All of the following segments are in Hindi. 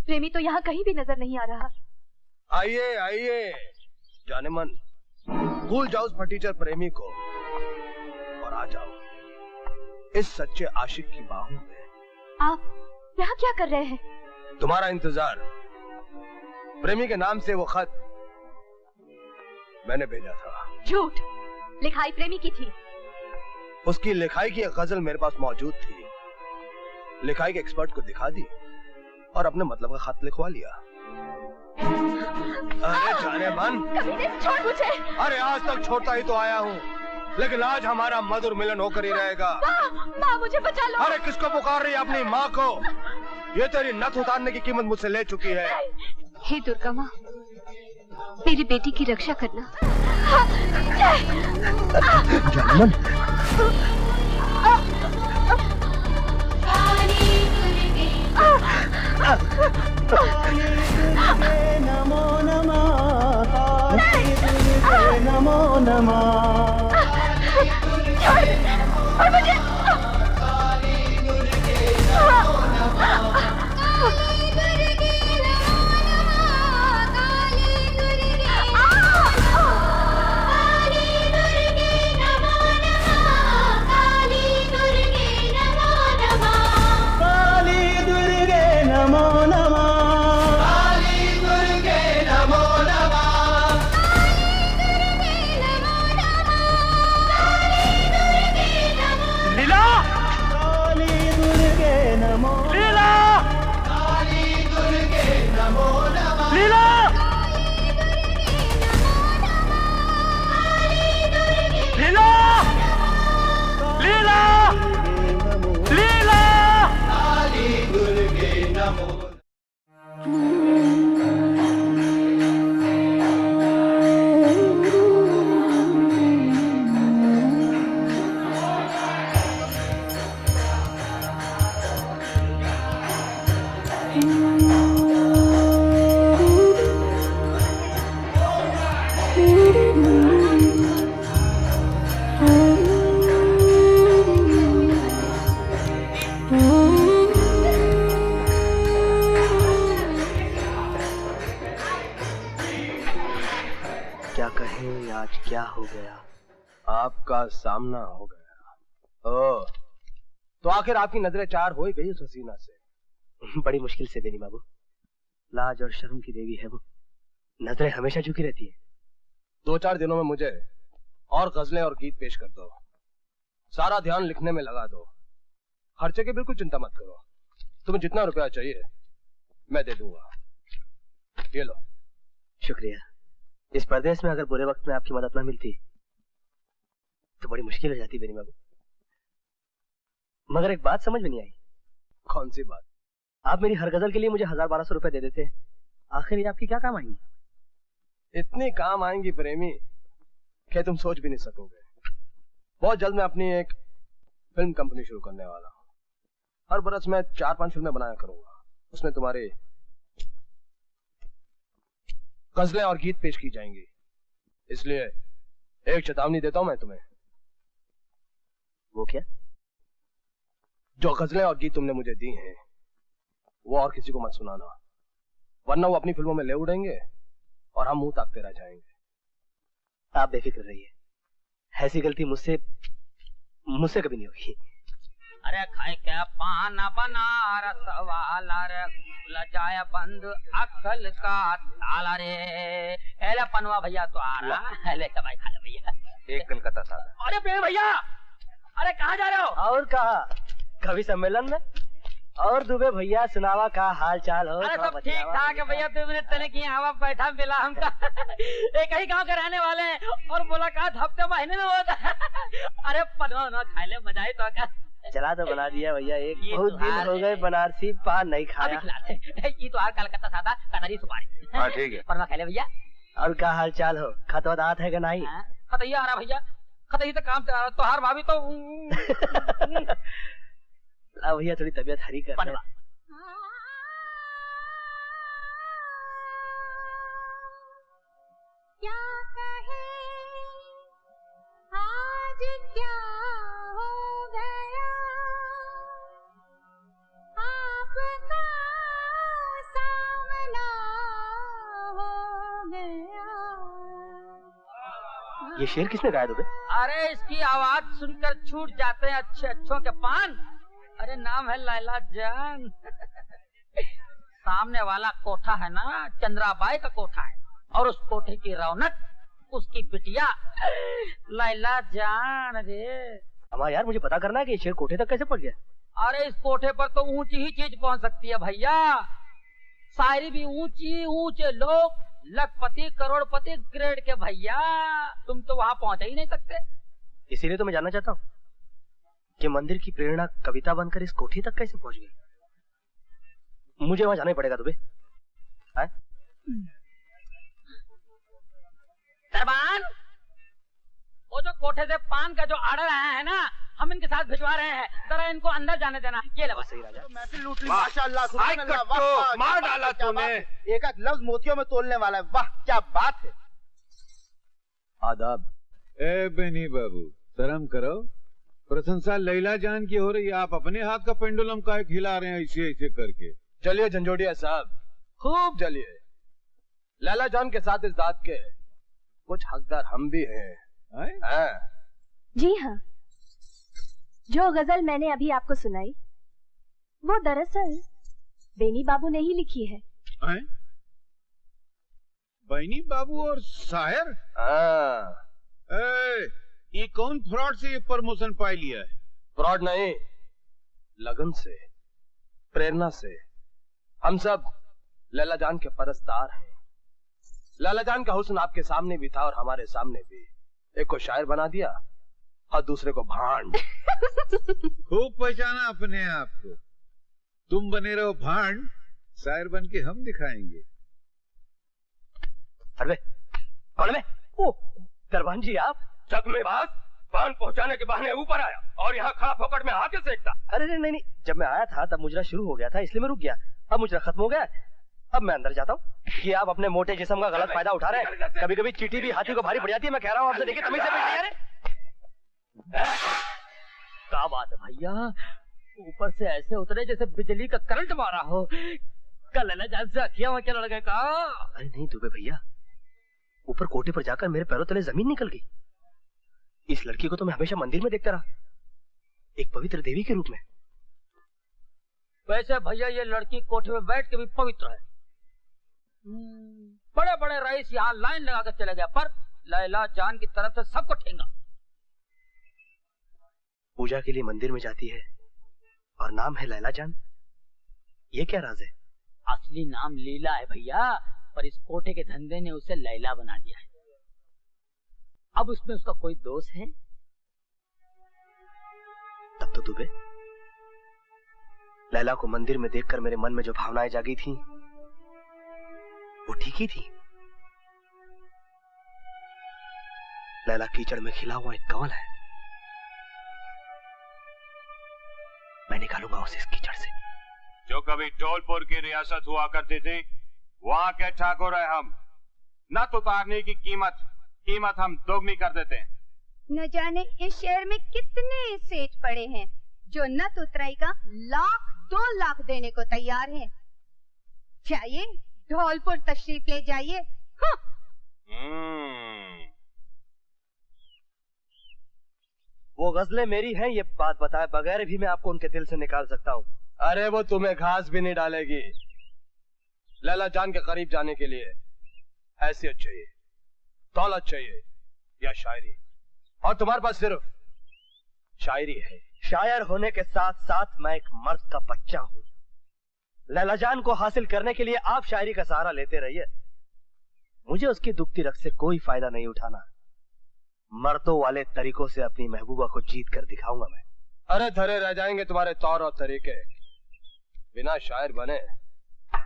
प्रेमी तो यहाँ कहीं भी नजर नहीं आ रहा। आइए आइए जाने मन, भूल जाओ उस फटीचर प्रेमी को और आ जाओ इस सच्चे आशिक की बाहों में। आप यहाँ क्या कर रहे हैं? तुम्हारा इंतजार। प्रेमी के नाम से वो खत मैंने भेजा था। झूठ, लिखाई प्रेमी की थी। उसकी लिखाई की एक गजल मेरे पास मौजूद थी। लिखाई के एक्सपर्ट को दिखा दी और अपने मतलब का खत लिखवा लिया। अरे जाने मन, छोड़ मुझे। अरे आज तक छोड़ता ही तो आया हूँ, लेकिन आज हमारा मधुर मिलन होकर ही रहेगा। माँ मुझे बचा लो। अरे किसको पुकार रही है? अपनी माँ को। ये तेरी नथ उतारने की कीमत मुझसे ले चुकी है। हे दुर्गा माँ, मेरी बेटी की रक्षा करना। जानमन। नमो नमः, नमो नमः। क्या हो गया? आपका सामना हो गया। ओह, तो आखिर आपकी नजरें चार हो ही गई उस हसीना से। बड़ी मुश्किल से बेनी बाबू, लाज और शर्म की देवी है वो, नजरें हमेशा झुकी रहती है। 2-4 दिनों में मुझे और गजलें और गीत पेश कर दो। सारा ध्यान लिखने में लगा दो। खर्चे की बिल्कुल चिंता मत करो। तुम्हें जितना रुपया चाहिए मैं दे दूंगा। ये लो। शुक्रिया। इस परदेश में अगर बुरे वक्त में आपकी मदद न मिलती तो बड़ी मुश्किल हो जाती बेनी बाबू। मगर एक बात समझ में नहीं आई। कौन सी बात? आप मेरी हर गजल के लिए मुझे 1000-1200 रुपए दे देते, आखिर ये आपकी क्या काम आएंगी? इतनी काम आएंगी प्रेमी कि तुम सोच भी नहीं सकोगे। बहुत जल्द मैं अपनी एक फिल्म कंपनी शुरू करने वाला हूँ। हर बरस मैं 4-5 फिल्में बनाया करूंगा। उसमें तुम्हारे गजलें और गीत पेश की जाएंगी। इसलिए एक चेतावनी देता हूं मैं तुम्हें। वो क्या? जो गजलें और गीत तुमने मुझे दी हैं वो और किसी को मत सुनाना, वरना वो अपनी फिल्मों में ले उड़ेंगे और हम मुंह ताकते रह जाएंगे। आप बेफिक्र रहिए, ऐसी गलती मुझसे कभी नहीं होगी। अरे खाए क्या पाना बनारस वाला रे, लजाया बंद अक्ल का ताला रे। एले पनवा भैया तो आ रहा। एले चबाई खा ले भैया। एक कलकत्ता सादा। अरे प्रेम भैया, अरे कहाँ जा रहे हो? और कहा, कवि सम्मेलन में। और दुबे भैया सुनावा का हाल चाल हो? अरे सब ठीक ठाक है भैया। 2 मिनट तने की हवा बैठा मिला हमका। एक ही गांव के रहने वाले हैं और मुलाकात हफ्ते महीने में होता है। अरे पनवा ना खाए ले, मजा ही तो का। चला तो बना दिया भैया। एक बहुत दिन हो गए बनारसी पान नहीं खाया। ये तो कलकत्ता सादा कतरी सुपारी। हाँ ठीक है। पनवा खा ले भैया। और क्या हाल चाल हो? खतवत आत है कि नहीं? खतैया आ रहा भैया। खतैया तो काम से आ रहा। तो हर भाभी तो भैया थोड़ी तबीयत हरी कर। पनवा क्या कहे आज क्या हो गया, आपका सा ये शेर किसने गाया दुबे? अरे इसकी आवाज सुनकर छूट जाते हैं अच्छे अच्छों के पान। अरे नाम है लैला जान। सामने वाला कोठा है ना, चंद्राबाई का कोठा है, और उस कोठे की रौनक उसकी बिटिया लैला जान। रे हमारा यार, मुझे पता करना है कि ये शेर कोठे तक कैसे पहुंच गया। अरे इस कोठे पर तो ऊंची ही चीज पहुंच सकती है भैया। शायरी भी ऊंची, ऊंचे लोग, लखपति करोड़पति ग्रेड के भैया। तुम तो वहां पहुंच ही नहीं सकते। इसीलिए तो मैं जानना चाहता हूँ कि मंदिर की प्रेरणा कविता बनकर इस कोठी तक कैसे पहुंच गई। मुझे वहां जाना ही पड़ेगा दुबे। सरबान, वो जो कोठे से पान का जो आर्डर आया है ना, हम इनके साथ भिजवा रहे हैं, जरा इनको अंदर जाने देना। ये ले सही राजा। महफिल लूट ली माशाअल्लाह, सुभान अल्लाह, वाह, कट्टू, वाह, मार क्या डाला बात है, क्या तूने। बात है। एक लफ्ज मोतियों में तोलने वाला है, वाह क्या बात है। आदाब। ए बेनी बाबू, शर्म करो। प्रशंसा लैला जान की हो रही है, आप अपने हाथ का पेंडुलम काहे खिला रहे हैं ऐसे ऐसे करके। चलिए झंझोड़िया साहब, खूब चलिए। लैला जान के साथ इस दाद के कुछ हकदार हम भी हैं। हाँ। जी हाँ, जो गजल मैंने अभी आपको सुनाई वो दरअसल बेनी बाबू ने ही लिखी है। बैनी बाबू और शायर? हाँ। ये कौन फ्रॉड से ये प्रमोशन पाई लिया है? फ्रॉड नहीं, लगन से, प्रेरणा से। हम सब लैला जान के परस्तार हैं। लैला जान का हुस्न आपके सामने भी था और हमारे सामने भी। एक को शायर बना दिया और दूसरे को भांड। खूब पहचाना अपने आप को। तुम बने रहो भांड, शायर बन के हम दिखाएंगे। अरे कौन है? ओ दरबान जी, आप जग में बात पान पहुंचाने के बहाने ऊपर आया और यहाँ खा फोकट में आके सेकता। अरे नहीं नहीं, जब मैं आया था तब मुजरा शुरू हो गया था, इसलिए मैं रुक गया। अब मुजरा खत्म हो गया, अब मैं अंदर जाता हूँ। कि आप अपने मोटे जिस्म का गलत फायदा उठा रहे हैं। कभी कभी चींटी भी हाथी को भारी पड़ जाती है। मैं कह रहा हूँ आपसे, देखिए तमीज से बैठिए। क्या बात है भैया, ऊपर से ऐसे उतरे जैसे बिजली का करंट मारा हो। कल लैला जान से अखियां वखियां लड़ गए का? अरे नहीं दुबे भैया, ऊपर कोटे पर जाकर मेरे पैरों तले जमीन निकल गई। इस लड़की को तो मैं हमेशा मंदिर में देखता रहा, एक पवित्र देवी के रूप में। वैसे भैया ये लड़की कोठे में बैठ के भी पवित्र है। बड़े बड़े रईस यहाँ लाइन लगा कर चले गए, पर लैला जान की तरफ से सबको ठेंगा। पूजा के लिए मंदिर में जाती है और नाम है लैला जान। ये क्या राज है? असली नाम लीला है भैया, पर इस कोठे के धंधे ने उसे लैला बना दिया है। अब उसमें उसका कोई दोष है? तब तो दुबे, लैला को मंदिर में देखकर मेरे मन में जो भावनाएं जागी थी वो ठीक ही थी। लैला कीचड़ में खिला हुआ एक कमल है, मैं निकालूंगा उसे इस कीचड़ से। जो कभी धौलपुर की रियासत हुआ करती थी, वहां के ठाकुर है हम। नत उतारने की कीमत हम दोगुनी कर देते हैं। न जाने इस शहर में कितने सेठ पड़े हैं जो नत उतराई का 1,00,000 2 लाख देने को तैयार हैं। चाहिए धौलपुर तशरीफ ले जाइए। हाँ। वो गजलें मेरी हैं, ये बात बताए बगैर भी मैं आपको उनके दिल से निकाल सकता हूँ। अरे वो तुम्हें घास भी नहीं डालेगी। लैला जान के करीब जाने के लिए हैसियत चाहिए, दौलत चाहिए या शायरी, और तुम्हारे पास सिर्फ शायरी है। शायर होने के साथ साथ मैं एक मर्द का बच्चा हूँ। लैला जान को हासिल करने के लिए आप शायरी का सहारा लेते रहिए, मुझे उसकी दुखती रग से कोई फायदा नहीं उठाना। मर्दों वाले तरीकों से अपनी महबूबा को जीत कर दिखाऊंगा मैं। अरे धरे रह जाएंगे तुम्हारे तौर और तरीके। बिना शायर बने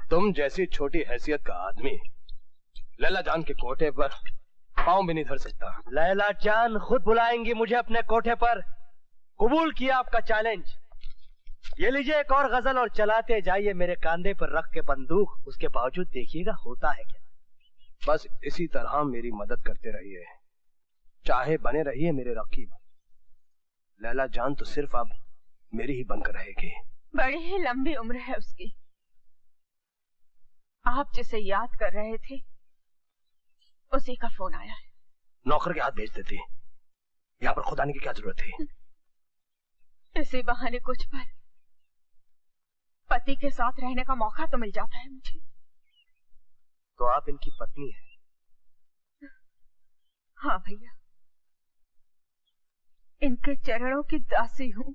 तुम जैसी छोटी हैसियत का आदमी लैला जान के कोठे पर पांव भी नहीं धर सकता। लैला जान खुद बुलाएंगी मुझे अपने कोठे पर। कबूल किया आपका चैलेंज। ये लीजिए एक और गजल और चलाते जाइए मेरे कांधे पर रख के बंदूक। उसके बावजूद देखिएगा होता है क्या। बस इसी तरह मेरी मदद करते रहिए, चाहे बने रहिए मेरे रकीब। लैला जान तो सिर्फ अब मेरी ही बनकर रहेगी। बड़ी ही लंबी उम्र है उसकी। आप जिसे याद कर रहे थे उसी का फोन आया है। नौकर के हाथ भेज देती। यहाँ पर खुद आने की क्या जरूरत थी? इसी बहाने कुछ पल पति के साथ रहने का मौका तो मिल जाता है मुझे। तो आप इनकी पत्नी हैं? हाँ भैया, इनके चरणों की दासी हूँ,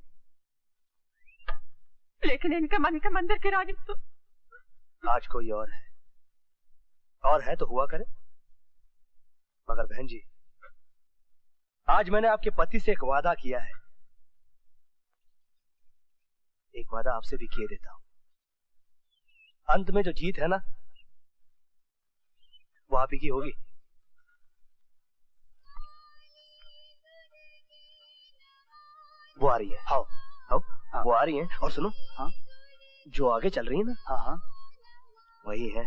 लेकिन इनके मन के मंदिर की रानी तो आज कोई और है तो हुआ करे। मगर बहन जी, आज मैंने आपके पति से एक वादा किया है, एक वादा आपसे भी किए देता हूं। अंत में जो जीत है ना, वो आप ही की होगी। वो आ रही है। हाँ, वो आ रही है। और सुनो, हाँ, जो आगे चल रही है ना, हाँ, वही है।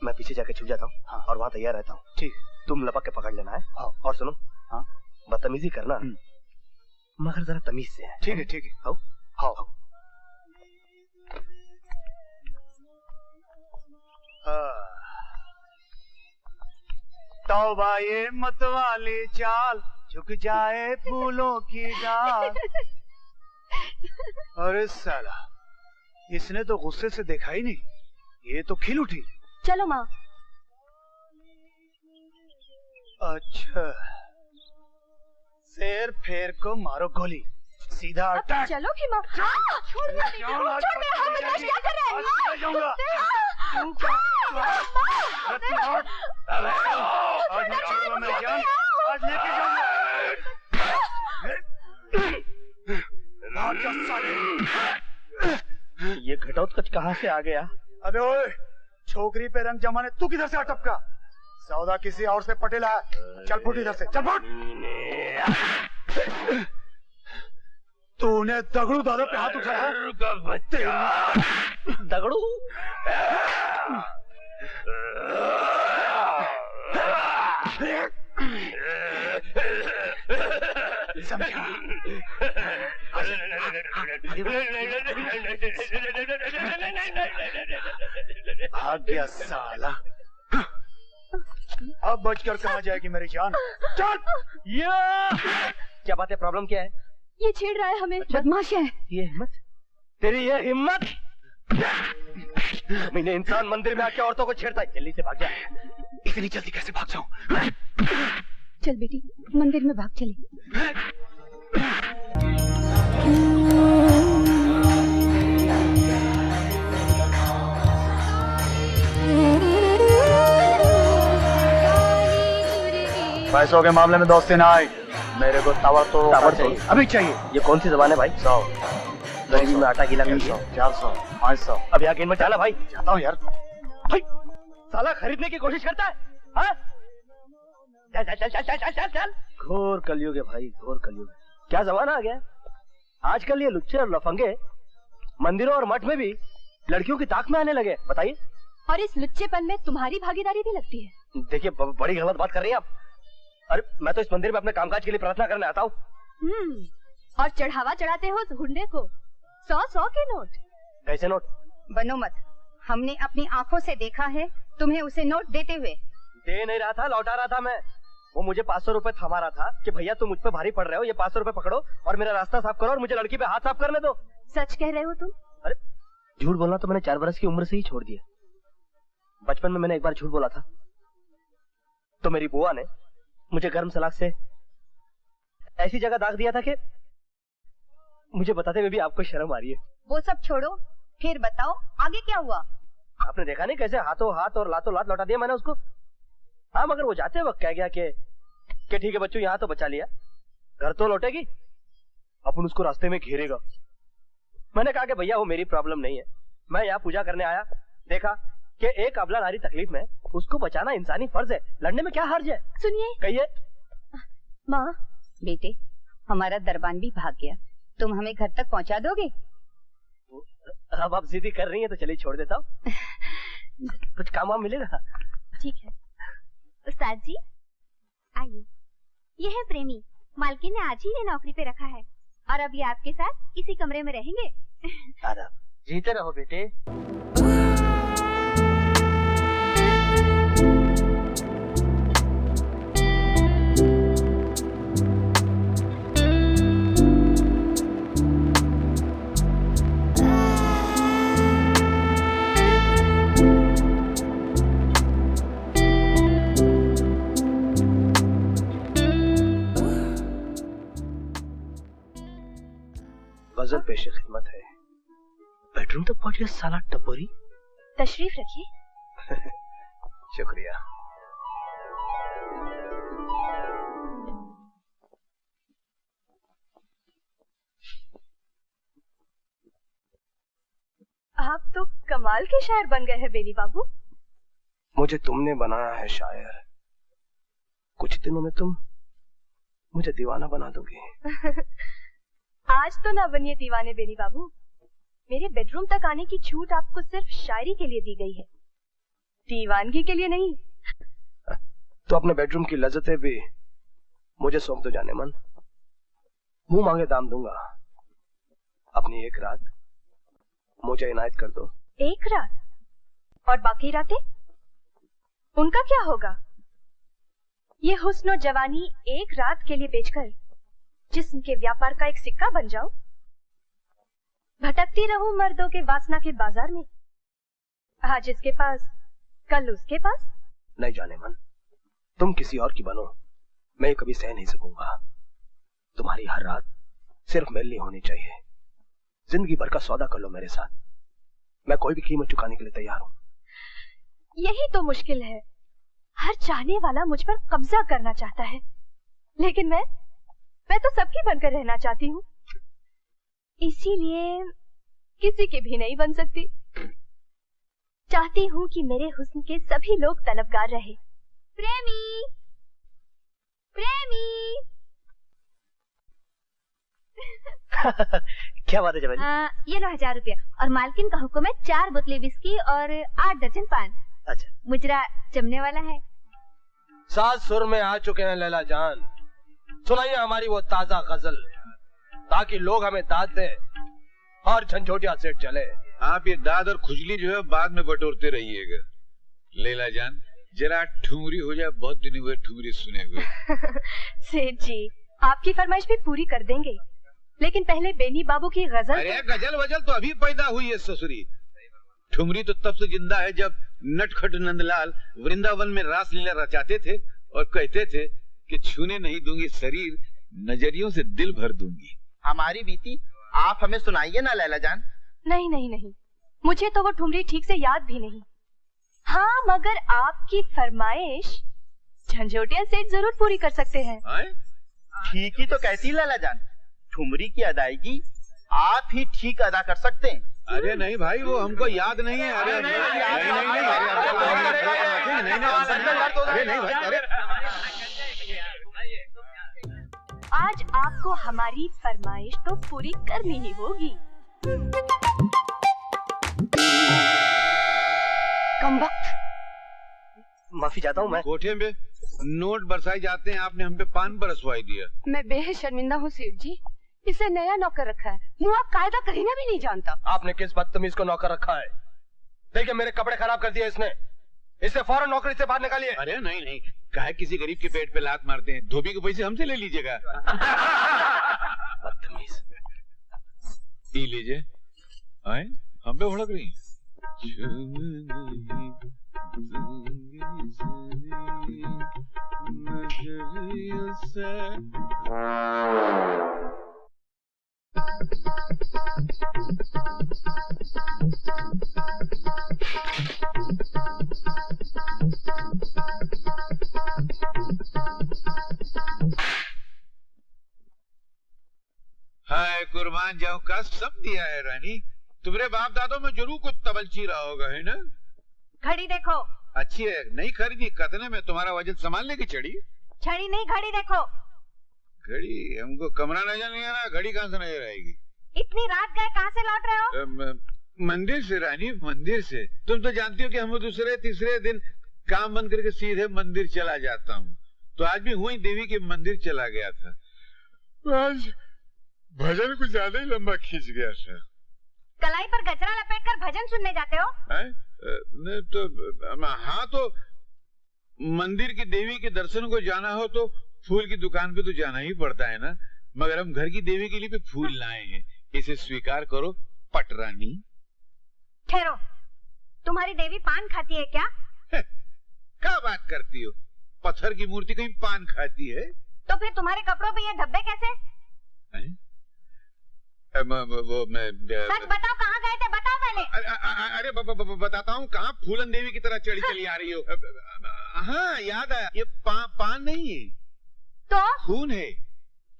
मैं पीछे जाके छुप जाता हूँ। हाँ, और वहां तैयार रहता हूँ। ठीक, तुम लपक के पकड़ लेना है। हाँ, और सुनो, हाँ, बदतमीजी करना मगर जरा तमीज से है। ठीक है, ठीक है। हाँ, हाँ, तौबा ये मतवाली चाल, झुक जाए फूलों की डाल। अरे साला, इसने तो गुस्से से देखा ही नहीं, ये तो खिल उठी। चलो माँ। अच्छा, शेर फेर को मारो गोली, सीधा अटैक। चलो कि माँ। छोड़ मेरा हाथ, क्या कर रहे हैं? आज नहीं छोड़ूंगा मेरी जान, आज लेके जाऊंगा। ये घटोत्कच कहाँ से आ गया? अबे ओए, छोकरी पे रंग जमाने तू किधर से अटपका? सौदा किसी और से पटेला है। चल फुट इधर से, चल फुट। तूने दगड़ू दादा पे हाथ उठाया? दगड़ू? समझा? भाग गया साला। अब बचकर कहाँ जाएगी मेरी जान? चल। क्या बात है? प्रॉब्लम क्या है? ये छेड़ रहा है हमें। बदमाश है। ये हिम्मत? तेरी ये हिम्मत? मैंने इंसान मंदिर में आके औरतों को छेड़ता है। जल्दी से भाग जा। इतनी जल्दी कैसे भाग जाऊं? चल बेटी, मंदिर में भाग चले। पैसों के मामले में दोस्ती ना आई। मेरे को तावर चाहिए, अभी चाहिए। ये कौन सी जबान है भाई? 100 गरीबी में आटा गीला कर 300, 400, 500। अब यहाँ गेंद में डाला भाई। जाता हूँ यार। भाई साला खरीदने की कोशिश करता है। हाँ? चल चल चल चल चल चल चल। घोर कलयुग है भाई, घोर कलयुग। क्या जमाना आ गया। आजकल ये लुच्चे और लफंगे मंदिरों और मठ में भी लड़कियों की ताक में आने लगे। बताइए। और इस लुच्चेपन में तुम्हारी भागीदारी भी लगती है। देखिए, बड़ी गलत बात कर रही हैं आप। अरे मैं तो इस मंदिर में अपने कामकाज के लिए प्रार्थना करने आता हूँ। और चढ़ावा चढ़ाते हो उस हुंडे को। 100 के नोट। कैसे नोट? बनो मत, हमने अपनी आंखों से देखा है तुम्हें उसे नोट देते हुए। दे नहीं रहा था, लौटा रहा था मैं। वो मुझे 500 रुपए थमा रहा था कि भैया तुम मुझ पे भारी पड़ रहे हो, ये 500 रुपए पकड़ो और मेरा रास्ता साफ करो और मुझे लड़की पे हाथ साफ करने दो। सच कह रहे हो तुम? अरे झूठ बोलना तो मैंने 4 बरस की उम्र से ही छोड़ दिया। बचपन में मैंने एक बार झूठ बोला था तो मेरी बुआ ने मुझे गर्म सलाख से ऐसी जगह दाग दिया था कि मुझे बताते हुए भी आपको शर्म आ रही है। वो सब छोड़ो, फिर बताओ आगे क्या हुआ? आपने देखा नहीं कैसे हाथों हाथ और लातों लात लौटा दिया मैंने उसको। हाँ, मगर वो जाते वक्त कह गया कि ठीक है बच्चों, यहाँ तो बचा लिया, घर तो लौटेगी, अपन उसको रास्ते में घेरेगा। मैंने कहा कि भैया वो मेरी प्रॉब्लम नहीं है, मैं यहाँ पूजा करने आया, देखा कि एक अबला नारी तकलीफ में, उसको बचाना इंसानी फर्ज है, लड़ने में क्या हर्ज है? सुनिए। कहिए। माँ। बेटे, हमारा दरबान भी भाग गया, तुम हमें घर तक पहुँचा दोगे? अब आप जिद्दी कर रही हैं तो चलिए छोड़ देता हूँ। कुछ काम वाम मिलेगा? ठीक है। उस्ताद जी आइए, ये है प्रेमी, मालकिन ने आज ही इन्हें नौकरी पे रखा है और अब ये आपके साथ इसी कमरे में रहेंगे। जीते रहो बेटे। गजल पेशे खिदमत है। बेडरूम तक पहुंच गया साला टपोरी। तशरीफ रखिए। शुक्रिया। आप तो कमाल के शायर बन गए हैं बेनी बाबू। मुझे तुमने बनाया है शायर, कुछ दिनों में तुम मुझे दीवाना बना दोगी। आज तो ना बनिए दीवाने बेनी बाबू। मेरे बेडरूम तक आने की छूट आपको सिर्फ शायरी के लिए दी गई है, दीवानगी के लिए नहीं। तो अपने बेडरूम की लज्जतें भी मुझे सौंप दो जाने मन। मुंह मांगे दाम दूंगा। अपनी एक रात मुझे इनायत कर दो। एक रात? और बाकी रातें उनका क्या होगा? ये हुस्न और जवानी एक रात के लिए बेचकर जिस्म के व्यापार का एक सिक्का बन जाओ। भटकती रहूं मर्दों के वासना के बाजार में, आज इसके पास कल उसके पास। नहीं जाने मन, तुम किसी और की बनो, मैं ये कभी सह नहीं सकूंगा। तुम्हारी हर रात सिर्फ मेरे लिए होनी चाहिए। जिंदगी भर का सौदा कर लो मेरे साथ, मैं कोई भी कीमत चुकाने के लिए तैयार हूँ। यही तो मुश्किल है, हर चाहने वाला मुझ पर कब्जा करना चाहता है, लेकिन मैं तो सबकी बनकर रहना चाहती हूँ, इसीलिए किसी के भी नहीं बन सकती। चाहती हूँ कि मेरे हुस्न के सभी लोग तलबगार रहे। प्रेमी, प्रेमी। क्या बात है जवानी? ये लो 1000 रुपया और मालकिन का हुक्म है 4 बोतलें विस्की और 8 दर्जन पान। अच्छा। मुजरा जमने वाला है। 7 सुर में आ चुके हैं लैला जान, सुनाइए हमारी वो ताजा गजल, ताकि लोग हमें दाद दें और झंझोटिया सेठ चले। आप ये दाद और खुजली जो है बाद में बटोरते रहिएगा। लैला जान जरा ठुमरी हो जाए, बहुत दिन हुए ठुमरी सुने हुए। सेठ जी आपकी फरमाइश भी पूरी कर देंगे, लेकिन पहले बेनी बाबू की गजल। अरे गजल वजल तो अभी पैदा हुई है ससुरी। ठुमरी तो तब से जिंदा है जब नटखट नंदलाल वृंदावन में रासलीला रचाते थे और कहते थे कि छूने नहीं दूंगी शरीर, नजरियों से दिल भर दूंगी। हमारी बीती आप हमें सुनाइए ना लैला जान। नहीं नहीं नहीं, मुझे तो वो ठुमरी ठीक से याद भी नहीं। हाँ मगर आपकी फरमाइश झंझोटिया सेठ जरूर पूरी कर सकते हैं। ठीक ही तो कहती लैला जान, ठुमरी की अदायगी आप ही ठीक अदा कर सकते हैं। अरे नहीं भाई, वो हमको याद नहीं है। अरे नहीं भाई, आज आपको हमारी फरमाइश तो पूरी करनी ही होगी। कम वक्त। माफी चाहता हूँ मैं। कोठे में नोट बरसाए जाते हैं, आपने हम पे पान बरसवाई दिया। मैं बेहद शर्मिंदा हूँ सेठ जी, इसे नया नौकर रखा है, मुँह आप कायदा करीना भी नहीं जानता। आपने किस बदतमीज को नौकर रखा है? देखिए मेरे कपड़े खराब कर दिए इसने, इसे फौरन नौकरी से बाहर निकालिए। अरे नहीं नहीं, काहे किसी गरीब के पेट पे लात मारते हैं? धोबी के पैसे हमसे ले लीजिएगा। बदतमीज। पी लीजिए। आए हम पे भड़क रही। हाय कुर्बान जाऊं का सब दिया है रानी। तुम्हारे बाप दादों में जरूर कुछ तबलची रहा होगा, है ना? घड़ी देखो। अच्छी है, नहीं खरीदी, कतने में तुम्हारा वजन संभालने की चढ़ी। छड़ी नहीं घड़ी देखो। घड़ी हमको कमरा नजर नहीं आ रहा, घड़ी कहाँ से नजर आएगी? इतनी रात गए कहाँ से लौट रहे हो? मंदिर से रानी, मंदिर से। तुम तो जानती हो कि हम दूसरे तीसरे दिन काम बंद करके सीधे मंदिर चला जाता हूँ, तो आज भी हुई देवी के मंदिर चला गया था। आज भजन कुछ ज्यादा ही लंबा खींच गया था। कलाई पर गजरा लपेटकर भजन सुनने जाते हो? नहीं तो हाँ, तो मंदिर की देवी के दर्शन को जाना हो तो फूल की दुकान पे तो जाना ही पड़ता है ना। मगर हम घर की देवी के लिए भी फूल लाए हैं, इसे स्वीकार करो पटरानी। ठहरो, तुम्हारी देवी पान खाती है क्या? क्या बात करती हो? पत्थर की मूर्ति कहीं पान खाती है? तो फिर तुम्हारे कपड़ों पे ये धब्बे कैसे? सच बताओ, कहाँ गए थे, बताओ पहले। अरे बताता हूँ, कहाँ फूलन देवी की तरह चली चली आ रही हो। हाँ याद आया, ये पान नहीं है तो खून है।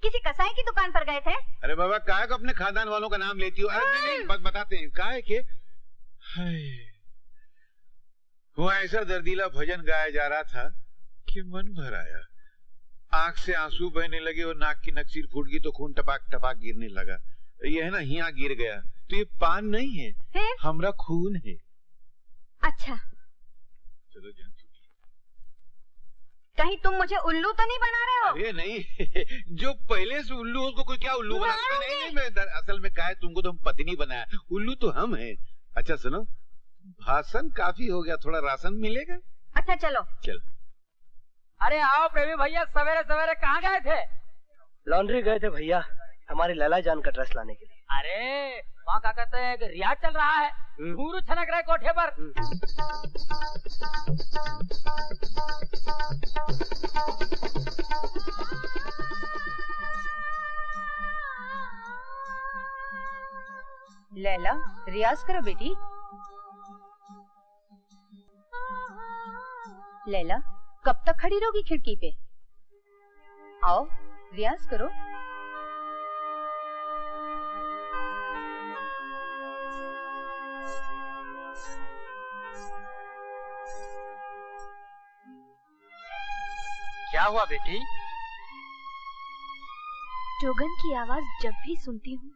किसी कसाई की दुकान पर गए थे? अरे बाबा, काहे को अपने खानदान वालों का नाम लेती हो? अरे नहीं, बताते हैं काहे के। वो ऐसा दर्दीला भजन गाया जा रहा था कि मन भर आया, आंख से आंसू बहने लगे और नाक की नक्सीर फूट गई तो खून टपाक टपाक गिरने लगा। ये है ना, हिया गिर गया। तो ये पान नहीं है, हमरा खून है। अच्छा, चलो जान। कहीं तुम मुझे उल्लू तो नहीं बना रहे हो? अरे नहीं, जो पहले से उल्लू हो उसको कोई क्या उल्लू बना? नहीं, मैं असल में क्या है, तुमको तो हम पत्नी बनाया, उल्लू तो हम हैं। अच्छा सुनो, भाषण काफी हो गया, थोड़ा राशन मिलेगा? अच्छा चलो। चल। अरे आओ प्रेमी भैया, सवेरे सवेरे कहाँ गए थे? लॉन्ड्री गए थे भैया, हमारी लैला जान का ड्रेस लाने के लिए। अरे वहाँ क्या कहते हैं कि रियाज चल रहा है, घूरू छनक रहे कोठे पर। लैला, रियाज करो बेटी। लैला, कब तक खड़ी रहोगी खिड़की पे? आओ रियाज करो। क्या हुआ बेटी? जोगन की आवाज जब भी सुनती हूँ,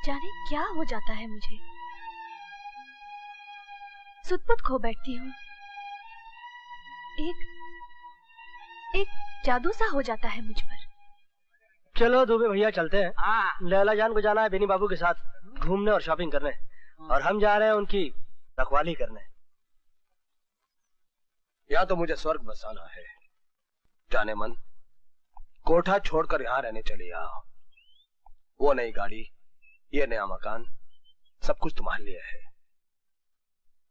जाने क्या हो जाता है मुझे। सुध-बुध खो बैठती हूँ। एक जादू सा हो जाता है मुझ पर। चलो दुबे भैया चलते हैं। हाँ। लैला जान को जाना है बेनी बाबू के साथ घूमने और शॉपिंग करने, और हम जा रहे हैं उनकी रखवाली करने। या तो मुझे स्वर्ग बसाना है, जाने मन कोठा छोड़कर यहाँ रहने चली आओ। वो नई गाड़ी, ये नया मकान, सब कुछ तुम्हारे लिए है।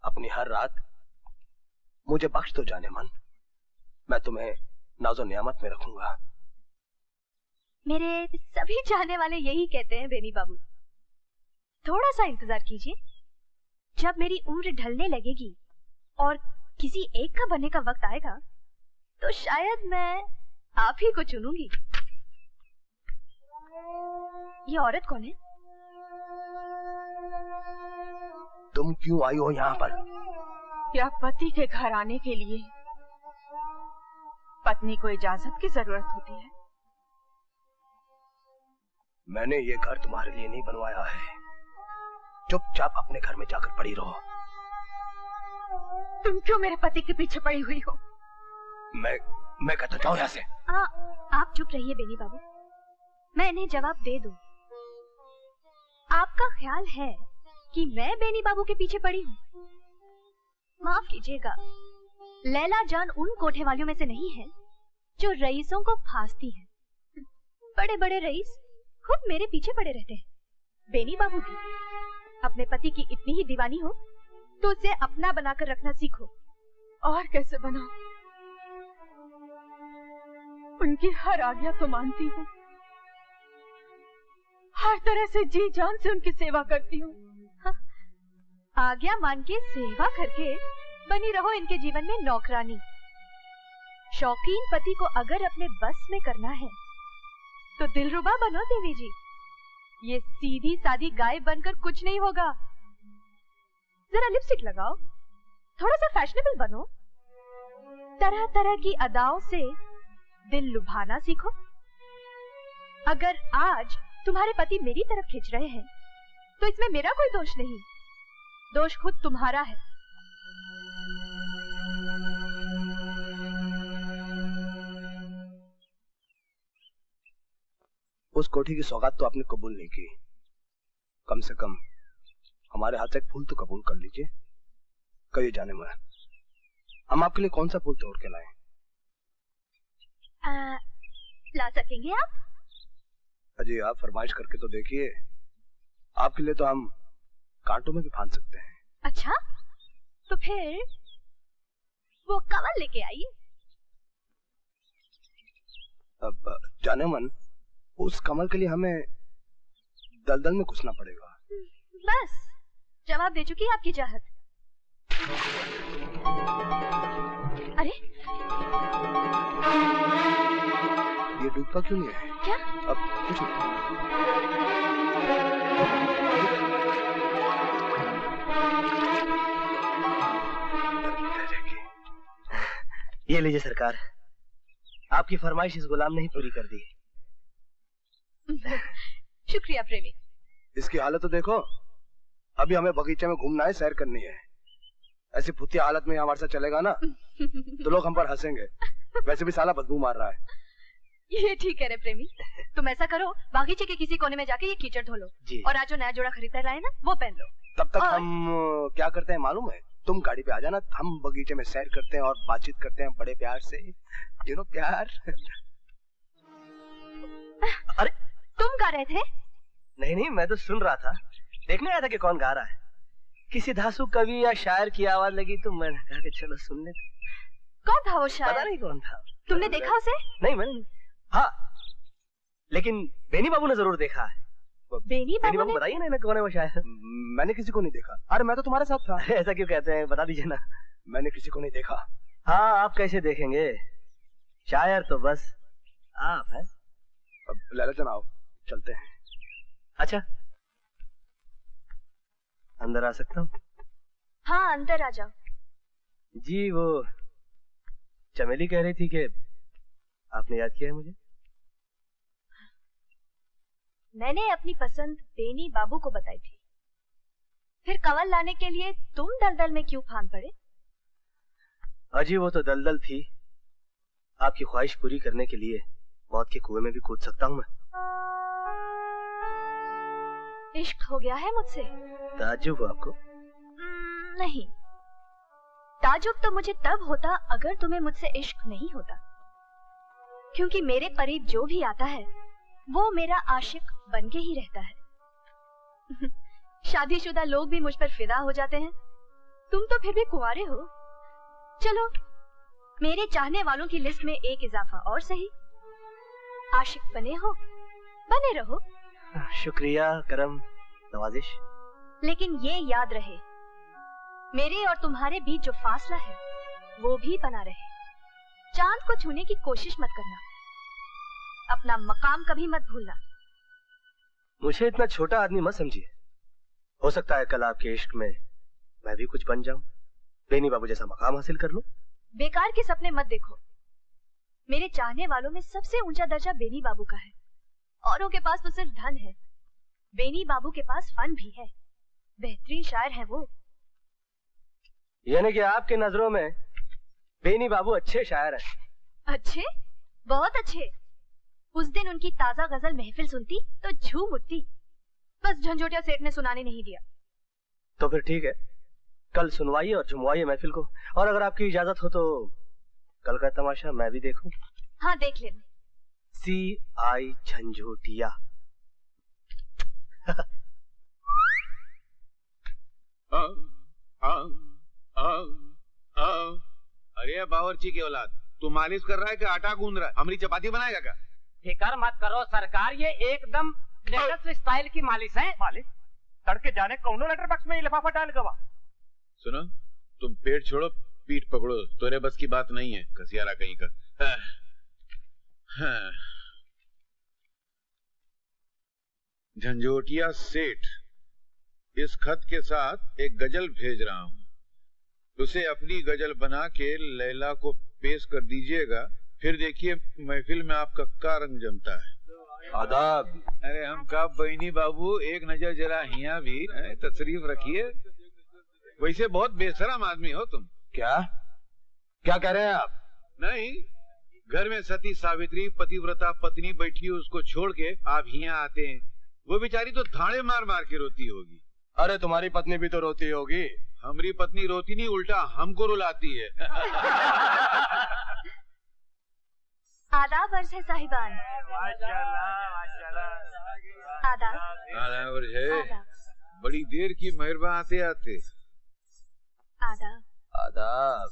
अपनी हर रात मुझे बख्श दो जाने मन, मैं तुम्हें नाज़ो नियामत में रखूंगा। मेरे सभी चाहने वाले यही कहते हैं बेनी बाबू। थोड़ा सा इंतजार कीजिए, जब मेरी उम्र ढलने लगेगी और किसी एक का बनने का वक्त आएगा, तो शायद मैं आप ही को चुनूंगी। ये औरत कौन है? तुम क्यों आई हो यहाँ पर? या पति के घर आने के लिए पत्नी को इजाजत की जरूरत होती है। मैंने ये घर तुम्हारे लिए नहीं बनवाया है, चुपचाप अपने घर में जाकर पड़ी रहो। तुम क्यों मेरे पति के पीछे पड़ी हुई हो? मैं कहता जाऊं यहाँ से। आप चुप रहिए बेनी बाबू, मैं इन्हें जवाब दे दूं। आपका ख्याल है कि मैं बेनी बाबू के पीछे पड़ी हूँ? माफ कीजिएगा, लैला जान उन कोठे वालियों में से नहीं है जो रईसों को फांसती है। बड़े बड़े रईस खुद मेरे पीछे पड़े रहते हैं। बेनी बाबू भी अपने पति की इतनी ही दीवानी हो तो उसे अपना बनाकर रखना सीखो। और कैसे बनाओ? उनकी हर आज्ञा तो मानती हूँ, हर तरह से जी जान से उनकी सेवा करती हूँ। हाँ, आज्ञा मान के सेवा करके बनी रहो इनके जीवन में नौकरानी। शौकीन पति को अगर अपने बस में करना है तो दिलरुबा बनो देवी जी। ये सीधी सादी गाय बनकर कुछ नहीं होगा। जरा लिपस्टिक लगाओ, थोड़ा सा फैशनेबल बनो, तरह तरह की अदाओं से दिल लुभाना सीखो। अगर आज तुम्हारे पति मेरी तरफ खींच रहे हैं तो इसमें मेरा कोई दोष नहीं, दोष खुद तुम्हारा है। उस कोठी की सौगात तो आपने कबूल नहीं की, कम से कम हमारे हाथ से एक फूल तो कबूल कर लीजिए। कहिए जाने मन, हम आपके लिए कौन सा फूल तोड़ के लाएं? ला सकेंगे आप? अजी आप फरमाइश करके तो देखिए, आपके लिए तो हम कांटों में भी फांद सकते हैं। अच्छा, तो फिर वो कमल लेके आइए। अब जाने मन, उस कमल के लिए हमें दलदल में घुसना पड़ेगा। बस जवाब दे चुकी है आपकी चाहत। अरे ये डूबता क्यों नहीं है? क्या? अब कुछ नहीं। ये लीजिए सरकार, आपकी फरमाइश इस गुलाम ने ही पूरी कर दी। शुक्रिया प्रेमी। इसकी हालत तो देखो, अभी हमें बगीचे में घूमना है, सैर करनी है। ऐसी भूतिया हालत में हमारे साथ चलेगा ना तो लोग हम पर हंसेंगे। वैसे भी साला बदबू मार रहा है। ये ठीक है रे प्रेमी, तुम ऐसा करो, बागीचे के किसी कोने में जाके ये कीचड़ धो लो और आज जो नया जोड़ा खरीद कर लाए ना वो पहन लो। तब तक हम क्या करते हैं मालूम है? तुम गाड़ी पे आ जाना, हम बगीचे में सैर करते हैं और बातचीत करते हैं बड़े प्यार से। यू नो प्यार। अरे तुम गा रहे थे? नहीं नहीं, मैं तो सुन रहा था, देखने आया था कि कौन गा रहा है। किसी धांसू कवि या शायर की आवाज लगी तो मैंने कहा कि चलो सुन लेते। कौन था वो शायर? पता नहीं कौन था। तुमने देखा उसे? नहीं मैंने नहीं। हाँ लेकिन बेनी बाबू ने जरूर देखा है। बेनी बाबू बताइए ना कौन है वो शायर? मैंने किसी को नहीं देखा। अरे मैं तो तुम्हारे साथ था। ऐसा क्यों कहते हैं, बता दीजिए ना। मैंने किसी को नहीं देखा। हाँ आप कैसे देखेंगे, शायर तो बस आप हैं। अब लैला जान आओ, चलते हैं। अच्छा अंदर आ सकता हूँ? हाँ अंदर आ जाओ। जी वो चमेली कह रही थी कि आपने याद किया है मुझे। मैंने अपनी पसंद बेनी बाबू को बताई थी, फिर कंवल लाने के लिए तुम दलदल में क्यों फांद पड़े? अजी वो तो दलदल थी, आपकी ख्वाहिश पूरी करने के लिए मौत के कुएं में भी कूद सकता हूँ मैं। इश्क हो गया है मुझसे? ताज्जुब हो आपको? नहीं, ताज्जुब तो मुझे तब होता अगर तुम्हें मुझसे इश्क नहीं होता, क्योंकि मेरे करीब जो भी आता है वो मेरा आशिक बन के ही रहता है। शादीशुदा लोग भी मुझ पर फिदा हो जाते हैं, तुम तो फिर भी कुंवारे हो। चलो मेरे चाहने वालों की लिस्ट में एक इजाफा और सही। आशिक बने हो, बने रहो। शुक्रिया करम नवाजिश। लेकिन ये याद रहे, मेरे और तुम्हारे बीच जो फासला है वो भी बना रहे। चांद को छूने की कोशिश मत करना, अपना मकाम कभी मत भूलना। मुझे इतना छोटा आदमी मत समझिए, हो सकता है कल आपके इश्क में मैं भी कुछ बन जाऊं, बेनी बाबू जैसा मकाम हासिल कर लूं। बेकार के सपने मत देखो, मेरे चाहने वालों में सबसे ऊंचा दर्जा बेनी बाबू का है। औरों के पास तो सिर्फ धन है, बेनी बाबू के पास फन भी है, बेहतरीन शायर है वो। यानी कि आपके नजरों में बेनी बाबू अच्छे शायर हैं? अच्छे, बहुत अच्छे। उस दिन उनकी ताजा गजल महफिल सुनती तो झूम उठती, बस झंझोटिया सेठ ने सुनाने नहीं दिया। तो फिर ठीक है, कल सुनवाइए और झुमवाइए महफिल को, और अगर आपकी इजाजत हो तो कल का तमाशा मैं भी देखूं। हाँ देख लेना। CI झंझोटिया। अरे बावर्ची की औलाद, तू मालिश कर रहा है कि आटा गूंद रहा है? हमारी चपाती बनाएगा क्या? फिकर मत करो सरकार, ये एकदम लेटेस्ट स्टाइल की मालिश है। मालिश तड़के जाने कौनो लेटर बॉक्स में ये लिफाफा डाल गवा। सुनो, तुम पेट छोड़ो पीठ पकड़ो, तोरे बस की बात नहीं है कसियारा कहीं का। झंझोटिया सेठ, इस खत के साथ एक गजल भेज रहा हूँ, उसे अपनी गजल बना के लैला को पेश कर दीजिएगा, फिर देखिए महफिल में आपका क्या रंग जमता है। आदाब। अरे हम का बहनी बाबू, एक नजर जरा हिया भी तशरीफ रखिए। वैसे बहुत बेशरम आदमी हो तुम। क्या क्या कह रहे हैं आप? नहीं, घर में सती सावित्री पतिव्रता पत्नी बैठी है, उसको छोड़ के आप हिया आते हैं। वो बेचारी तो थाड़े मार मार के रोती होगी। अरे तुम्हारी पत्नी भी तो रोती होगी। हमारी पत्नी रोती नहीं, उल्टा हमको रुलाती है। आदाब अर्ज है साहिबान। आदाब। आदाब अर्ज है। बड़ी देर की मेहरबान आते आते। आदाब। आदाब।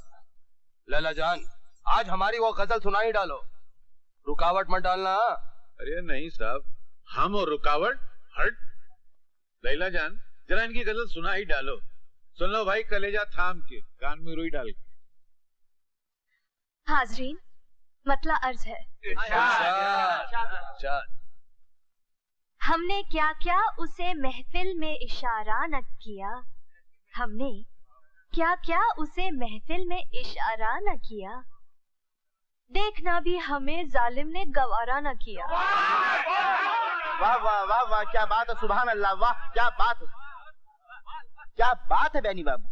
लैला जान, आज हमारी वो गजल सुनाई डालो, रुकावट मत डालना। अरे नहीं साहब, हम और रुकावट हट। लैला जान, जरा इनकी गजल सुना ही डालो। सुन लो भाई, कलेजा थाम के, कान में रुई डाल के। हाजरीन, मतला अर्ज है। हमने क्या क्या उसे महफिल में इशारा न किया, हमने क्या क्या उसे महफिल में इशारा न किया, देखना भी हमें जालिम ने गवारा न किया। वाह वाह वाह वाह, क्या बात है, सुभान अल्लाह, वाह क्या बात है, क्या बात है बेनी बाबू,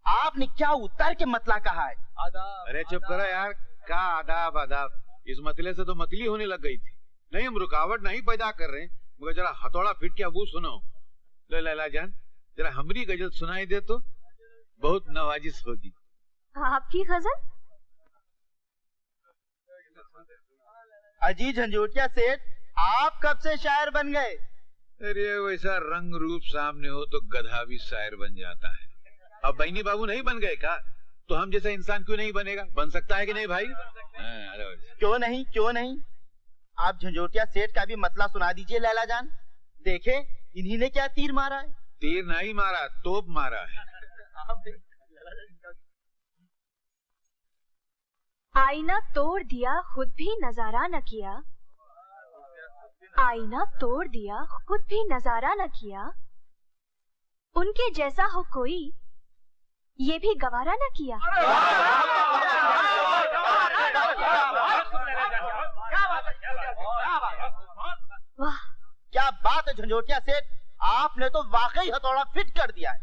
आपने क्या उतर के मतला कहा है। अरे चुप करो यार, क्या आदाब आदाब, इस मतले से तो मतली होने लग गई थी। नहीं, हम रुकावट नहीं पैदा कर रहे, मगर जरा हथौड़ा फिट के अबू सुनो। लो लैला जान, जरा हमारी गजल सुनाई दे तो बहुत नवाजिश होगी। आपकी गजल? अजी झंझोटिया सेठ, आप कब से शायर बन गए? अरे वैसा रंग रूप सामने हो तो गधा भी शायर बन जाता है। अब बहनी बाबू नहीं बन गए का, तो हम जैसा इंसान क्यों नहीं बनेगा? बन सकता है कि नहीं भाई? क्यों नहीं, क्यों नहीं। आप झंझोटिया सेठ का भी मतला सुना दीजिए लैला जान, देखे इन्हीं ने क्या तीर मारा है। तीर नहीं मारा, तोप मारा है। आईना तोड़ दिया खुद भी नजारा न किया, आईना तोड़ दिया खुद भी नजारा न किया, उनके जैसा हो कोई ये भी गवारा न किया। वाह क्या बात है झंझोटिया सेठ, आपने तो वाकई हथौड़ा फिट कर दिया है।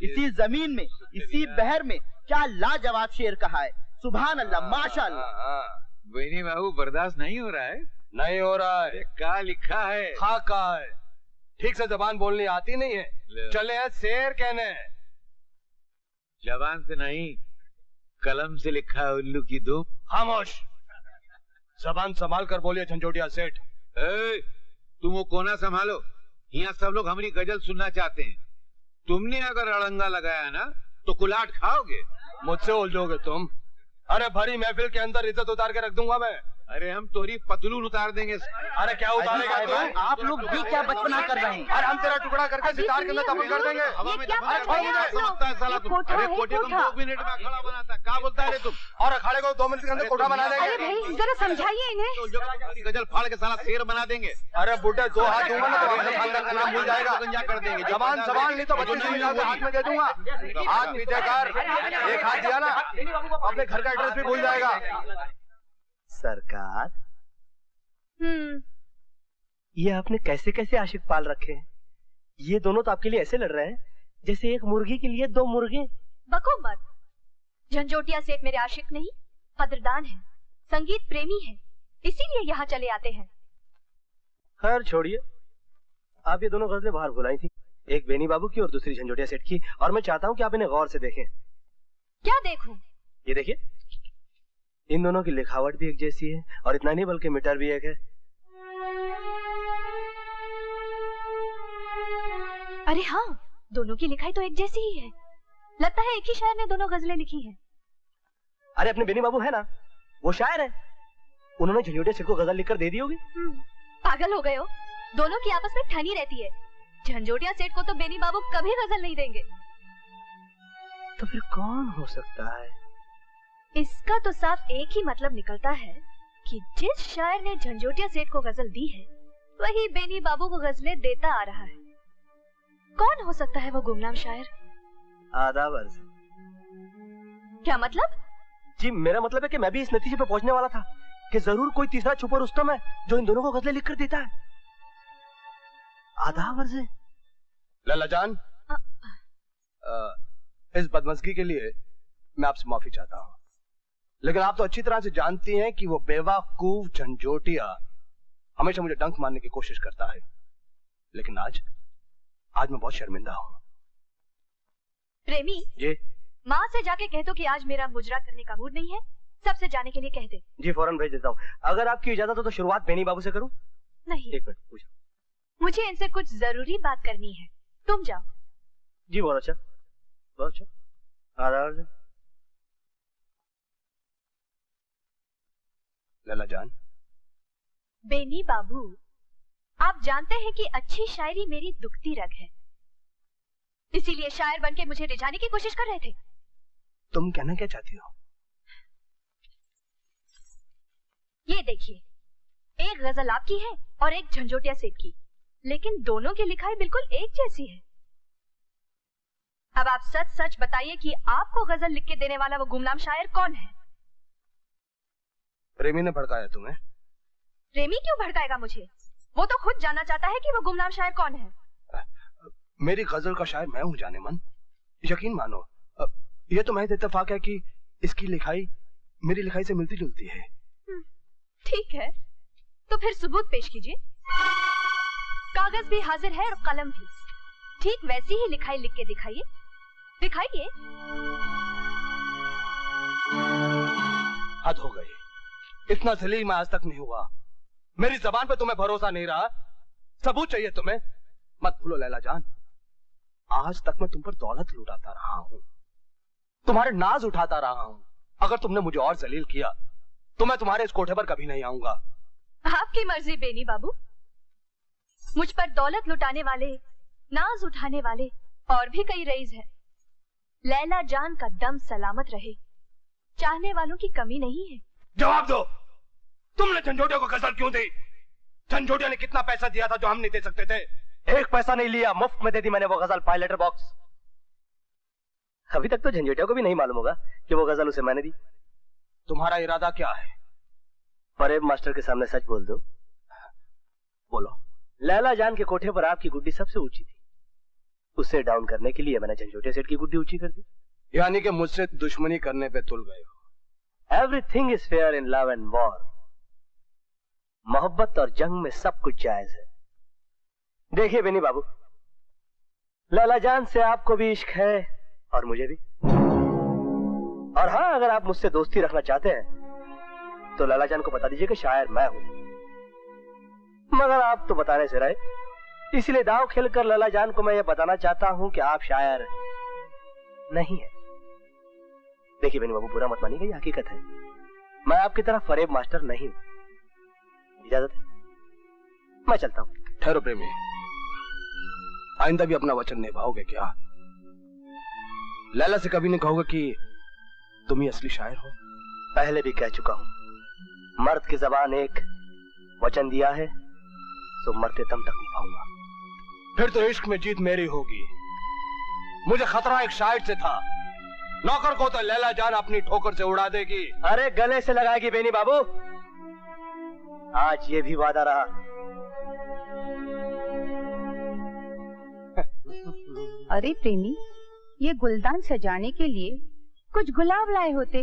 इसी जमीन में, इसी बहर में क्या लाजवाब शेर कहा है, सुभान अल्लाह, माशाअल्लाह। बहनी बाबू बर्दाश्त नहीं हो रहा है? नहीं हो रहा है। क्या लिखा है? हाँ कहा है, ठीक से जबान बोलनी आती नहीं है, चले हैं शेर कहने। जबान से नहीं, कलम से लिखा है उल्लू की धूम। खामोश, जबान संभाल कर बोलिए झंझोटिया सेठ। तुम वो कोना संभालो, यहाँ सब लोग हमारी गजल सुनना चाहते हैं। तुमने अगर अड़ंगा लगाया ना तो कुलाट खाओगे। मुझसे उलझोगे तुम? अरे भरी महफिल के अंदर इज्जत उतार के रख दूंगा मैं। अरे हम तोरी पतलून उतार देंगे। अरे क्या उतारेगा तू? आप लोग भी क्या बचपना कर रहे हैं? अरे हम तेरा टुकड़ा करके सितार के अंदर दफन कर देंगे। हवा में समझता है साला तुम। अरे कोठे को 2 मिनट में खड़ा बनाता है, क्या बोलता है रे तुम? और अखाड़े को 2 मिनट के अंदर कोठा बना देंगे। अरे भाई जरा समझाइए इन्हें। गजल फाड़ के साला शेर बना देंगे। अरे बुड्ढे 2 हाथ दूंगा ना तो अपने खानदान का नाम भूल जाएगा। गंजा कर देंगे। जबान संभाल, नहीं तो 25,000 हाथ में दे दूंगा। हाथ पीछे कर, एक हाथ दिया ना अपने घर का एड्रेस भी भूल जाएगा। सरकार, ये आपने कैसे कैसे आशिक पाल रखे हैं? ये दोनों तो आपके लिए ऐसे लड़ रहे हैं जैसे एक मुर्गी के लिए 2 मुर्गे। बको मत, झंझोटिया सेठ मेरे आशिक नहीं, कदरदान है, संगीत प्रेमी है, इसीलिए यहाँ चले आते हैं। खैर छोड़िए, आप ये दोनों गजलें बाहर भुलाई थी, एक बेनी बाबू की और दूसरी झंझोटिया सेठ की, और मैं चाहता हूँ कि आप इन्हें गौर से देखें। क्या देखूं? ये देखिए, इन दोनों की लिखावट भी एक जैसी है, और इतना नहीं बल्कि मीटर भी एक है। अरे हाँ, दोनों की लिखाई तो एक जैसी ही है, लगता है एक ही शायर ने दोनों गजलें लिखी हैं। अरे अपने बेनी बाबू है ना, वो शायर है, उन्होंने झंझोटिया सेठ को गजल लिखकर दे दी होगी। पागल हो गए हो, दोनों की आपस में ठनी रहती है। झंझोटिया सेठ को तो बेनी बाबू कभी गजल नहीं देंगे। तो फिर कौन हो सकता है? इसका तो साफ एक ही मतलब निकलता है कि जिस शायर ने झंझोटिया सेठ को गजल दी है वही बेनी बाबू को गजलें देता आ रहा है। कौन हो सकता है वो गुमनाम शायर? आदाब अर्ज़। क्या मतलब? जी मेरा मतलब है कि मैं भी इस नतीजे पे पहुंचने वाला था कि जरूर कोई तीसरा छुपा रुस्तम है जो इन दोनों को गजलें लिखकर देता है। आदाब अर्ज़। लैला जान, इस बदमज़गी के लिए मैं आपसे माफी चाहता हूँ, लेकिन आप तो अच्छी तरह से जानती हैं कि वो बेवकूफ झंझोटिया हमेशा मुझे डंक मारने की कोशिश करता है, लेकिन आज मैं बहुत शर्मिंदा हूँ। प्रेमी जी, माँ से जाके कह दो कि आज मेरा मुजरा करने का मूड नहीं है, सबसे जाने के लिए कह दे। जी फौरन भेज देता हूँ। अगर आपकी इजाजत हो तो शुरुआत बेनी बाबू से करूँ? नहीं, एक मिनट पूछो। मुझे इनसे कुछ जरूरी बात करनी है, तुम जाओ। जी बहुत अच्छा, बहुत अच्छा। आदाब। लैला जान। बेनी बाबू, आप जानते हैं कि अच्छी शायरी मेरी दुखती रग है, इसीलिए शायर बनके मुझे रिझाने की कोशिश कर रहे थे। तुम कहना क्या चाहती हो? ये देखिए, एक गजल आपकी है और एक झंझोटिया सेठ की, लेकिन दोनों की लिखाई बिल्कुल एक जैसी है। अब आप सच सच बताइए कि आपको गजल लिख के देने वाला वो गुमनाम शायर कौन है? प्रेमी ने भड़काया तुम्हें? प्रेमी क्यों भड़काएगा मुझे? वो तो खुद जानना चाहता है कि वो गुमनाम शायर कौन है। मेरी गजल का शायर मैं हूँ जाने मन। यकीन मानो, ये तो महज इत्तेफाक है कि इसकी लिखाई मेरी लिखाई से मिलती जुलती है। ठीक है, तो फिर सबूत पेश कीजिए। कागज भी हाजिर है और कलम भी। ठीक वैसी ही लिखाई लिख के दिखाइए, दिखाइए। हद हो गई, इतना जलील मैं आज तक नहीं हुआ। मेरी जबान पे तुम्हें भरोसा नहीं रहा, सबूत चाहिए तुम्हें। मत भूलो लैला जान, आज तक मैं तुम पर दौलत लुटाता रहा हूँ, तुम्हारे नाज उठाता रहा हूँ। अगर तुमने मुझे और जलील किया तो मैं तुम्हारे इस कोठे पर कभी नहीं आऊंगा। आपकी मर्जी बेनी बाबू। मुझ पर दौलत लुटाने वाले, नाज उठाने वाले और भी कई रईस हैं। लैला जान का दम सलामत रहे, चाहने वालों की कमी नहीं है। जवाब दो, तुमने झंझोटिया को गजल क्यों दी? झंझोटिया ने कितना पैसा दिया था जो हम नहीं दे सकते थे? एक पैसा नहीं लिया, मुफ्त में दे दी मैंने वो गजल पाई लेटर बॉक्स। अभी तक तो झंझोटिया को भी नहीं मालूम होगा कि वो गजल उसे मैंने दी। तुम्हारा इरादा क्या है? परेब मास्टर के सामने सच बोल दो। बोलो। लैला जान के कोठे पर आपकी गुड्डी सबसे ऊंची थी, उसे डाउन करने के लिए मैंने झंझोटिया सेठ की गुड्डी ऊंची कर दी। यानी कि मुझसे दुश्मनी करने पे तुल गए हो। Everything is fair in love and war. मोहब्बत और जंग में सब कुछ जायज है। देखिए बेनी बाबू, लैला जान से आपको भी इश्क है और मुझे भी। और हाँ, अगर आप मुझसे दोस्ती रखना चाहते हैं तो लैला जान को बता दीजिए कि शायर मैं हूं। मगर आप तो बताने से रहे, इसलिए दांव खेलकर लैला जान को मैं ये बताना चाहता हूं कि आप शायर नहीं है। देखिए बेनी बाबू, बुरा मत मानिएगा, ये हकीकत है। मैं आपकी तरह फरेब मास्टर नहीं हूं। इजाजत है, मैं चलता हूं। ठहरो प्रेमी, आइंदा भी अपना वचन निभाओगे क्या? लैला से कभी नहीं कहोगे कि तुम ही असली शायर हो? पहले भी कह चुका हूं, मर्द की जबान एक, वचन दिया है तो मरते दम तक निभाऊंगा। फिर तो इश्क में जीत मेरी होगी। मुझे खतरा एक शायर से था, नौकर को तो लैला जान अपनी ठोकर से उड़ा देगी। अरे गले से लगाएगी बेनी बाबू, आज ये भी वादा रहा। अरे प्रेमी, ये गुलदान सजाने के लिए कुछ गुलाब लाए होते,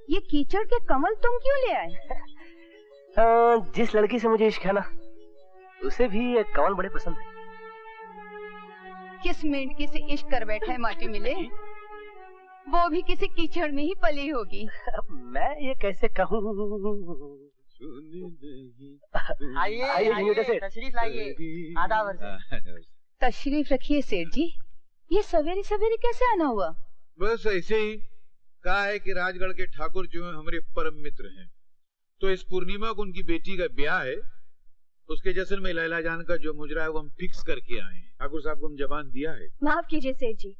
ये कीचड़ के कमल तुम क्यों ले आए? जिस लड़की से मुझे इश्क है ना, उसे भी ये कमल बड़े पसंद है। किस मेंढकी से इश्क कर बैठा है माटी मिले, वो भी किसी कीचड़ में ही पली होगी। मैं ये कैसे कहूँ? आइए तशरीफ लाइए। आदाब अर्ज़। तशरीफ रखिए सेठ जी। ये सवेरे सवेरे कैसे आना हुआ? बस ऐसे ही कहा है कि राजगढ़ के ठाकुर जो है हमारे परम मित्र हैं, तो इस पूर्णिमा को उनकी बेटी का ब्याह है, उसके जश्न में लैला जान का जो मुजरा है वो हम फिक्स करके आए हैं। ठाकुर साहब को हम जबान दिया है। माफ कीजिए सेठ जी,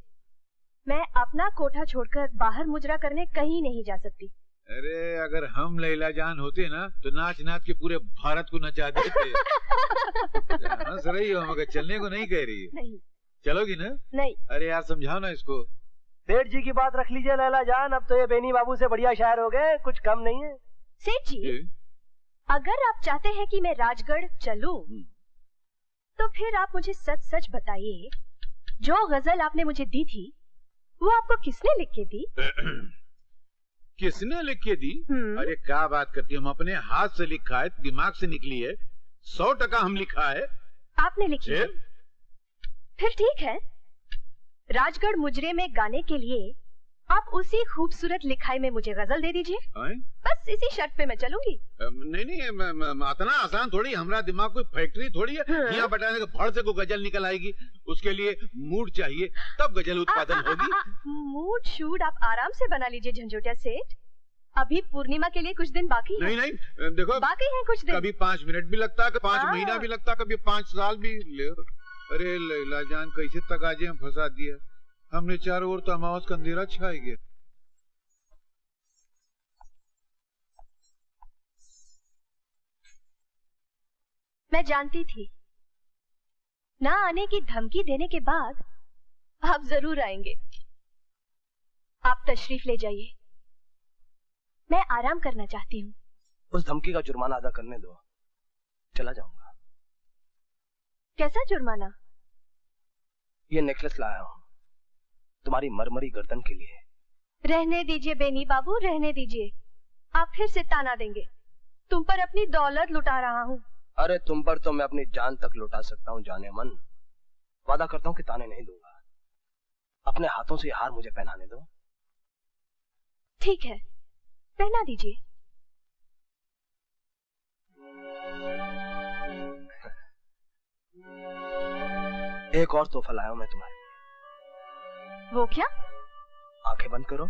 मैं अपना कोठा छोड़कर बाहर मुजरा करने कहीं नहीं जा सकती। अरे अगर हम लैला जान होते ना तो नाच नाच के पूरे भारत को नचा देते। हंस रही हो मगर चलने को नहीं कह रही है। नहीं। चलोगी ना? नहीं। अरे यार समझाओ ना इसको। सेठ जी की बात रख लीजिए लैला जान, अब तो ये बेनी बाबू से बढ़िया शायर हो गए, कुछ कम नहीं है। सेठ जी, अगर आप चाहते हैं कि मैं राजगढ़ चलूं, तो फिर आप मुझे सच सच बताइए, जो गजल आपने मुझे दी थी वो आपको किसने लिख के दी? किसने लिख के दी? अरे क्या बात करती है, हम अपने हाथ से लिखा है, दिमाग से निकली है, 100% हम लिखा है। आपने लिखी है? फिर ठीक है, राजगढ़ मुजरे में गाने के लिए आप उसी खूबसूरत लिखाई में मुझे गजल दे दीजिए। बस इसी शर्त पे मैं चलूंगी। नहीं इतना आसान थोड़ी, हमारा दिमाग कोई फैक्ट्री थोड़ी है यहाँ बटाने के फड़ से कोई गजल निकल आएगी। उसके लिए मूड चाहिए, तब गजल उत्पादन होगी। मूड शूट आप आराम से बना लीजिए झंझोटिया सेठ, अभी पूर्णिमा के लिए कुछ दिन बाकी है। नहीं देखो, बाकी है कुछ दिन। कभी 5 मिनट भी लगता है, 5 महीना भी लगता है, कभी 5 साल भी ले। अरे लैला जान, कैसे तगाजे में फंसा दिया हमने। चारों ओर तो अमावस का अंधेरा छाई गया। मैं जानती थी ना आने की धमकी देने के बाद आप जरूर आएंगे। आप तशरीफ ले जाइए, मैं आराम करना चाहती हूँ। उस धमकी का जुर्माना अदा करने दो, चला जाऊंगा। कैसा जुर्माना? ये नेकलेस लाया हूँ तुम्हारी मरमरी गर्दन के लिए। रहने दीजिए बेनी बाबू, रहने दीजिए। आप फिर से ताना देंगे। तुम पर अपनी दौलत लुटा रहा हूँ। अरे तुम पर तो मैं अपनी जान तक लुटा सकता हूँ जाने मन। वादा करता हूँ कि ताने नहीं दूंगा। अपने हाथों से ये हार मुझे पहनाने दो। ठीक है, पहना दीजिए। एक और तोहफा लाया हूं मैं तुम्हारे लिए। वो क्या? आंखें बंद करो।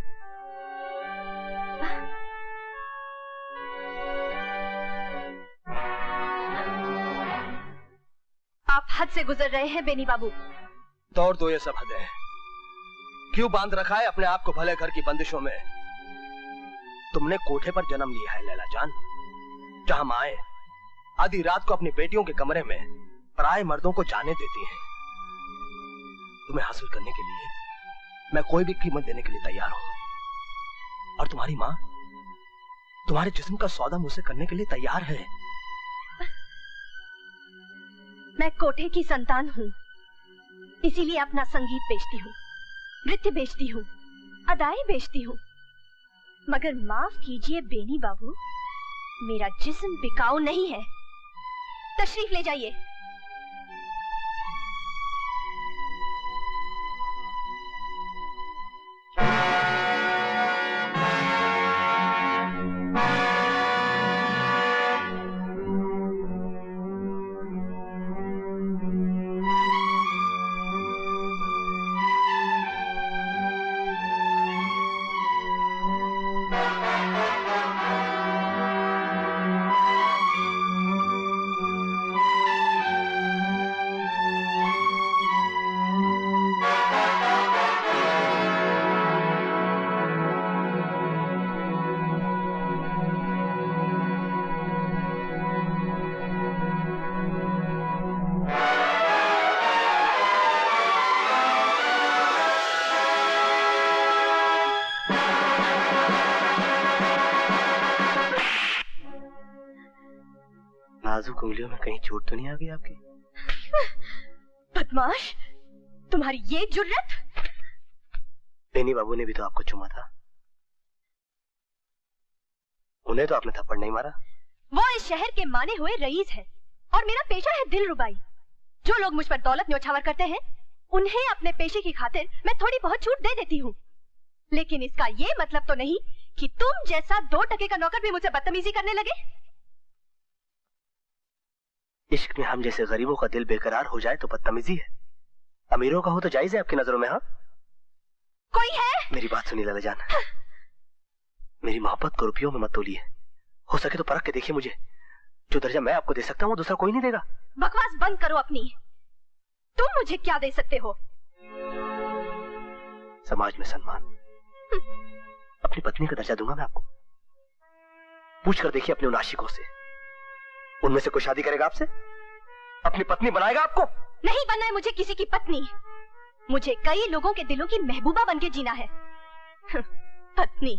आप हद से गुजर रहे हैं बेनी बाबू। तोड़ दो ये सब हदें। क्यों बांध रखा है अपने आप को भले घर की बंदिशों में? तुमने कोठे पर जन्म लिया है लैला जान, जहां माए आधी रात को अपनी बेटियों के कमरे में पराए मर्दों को जाने देती हैं। तुम्हें हासिल करने के लिए मैं कोई भी कीमत देने के लिए तैयार हूं। और तुम्हारी माँ तुम्हारे जिस्म का सौदा मुझसे करने के लिए तैयार है। मैं कोठे की संतान हूँ, इसीलिए अपना संगीत बेचती हूँ, नृत्य बेचती हूँ, अदाएं बेचती हूँ। मगर माफ कीजिए बेनी बाबू, मेरा जिस्म बिकाऊ नहीं है। तशरीफ ले जाइए। नाजुक उंगलियों में कहीं चोट तो नहीं आ गई आपकी? बदमाश, तुम्हारी ये जुर्रत! बेनी बाबू ने भी तो आपको चुमा था, उन्हें तो आपने थप्पड़ नहीं मारा। वो इस शहर के माने हुए रईस है और मेरा पेशा है दिल रुबाई। जो लोग मुझ पर दौलत न्योछावर करते हैं, उन्हें अपने पेशे की खातिर मैं थोड़ी बहुत छूट दे देती हूँ। लेकिन इसका ये मतलब तो नहीं कि तुम जैसा 2 टके का नौकर भी मुझसे बदतमीजी करने लगे। इश्क में हम जैसे गरीबों का दिल बेकरार हो जाए तो बदतमीजी है, अमीरों का हो तो जायज है आपकी नजरों में? हाँ, कोई है? मेरी बात सुनी लैला जान, मेरी मोहब्बत को रुपयों में मत तोलिए। हो सके तो परख के देखिए मुझे। जो दर्जा मैं आपको दे सकता हूँ वो दूसरा कोई नहीं देगा। बकवास बंद करो अपनी। तुम मुझे क्या दे सकते हो? समाज में सम्मान, अपनी पत्नी का दर्जा दूंगा मैं आपको। पूछ कर देखिए अपने उन आशिकों से, उनमें से कोई शादी करेगा आपसे? अपनी पत्नी बनाएगा आपको? नहीं बनना है मुझे किसी की पत्नी। मुझे कई लोगों के दिलों की महबूबा बनके जीना है। पत्नी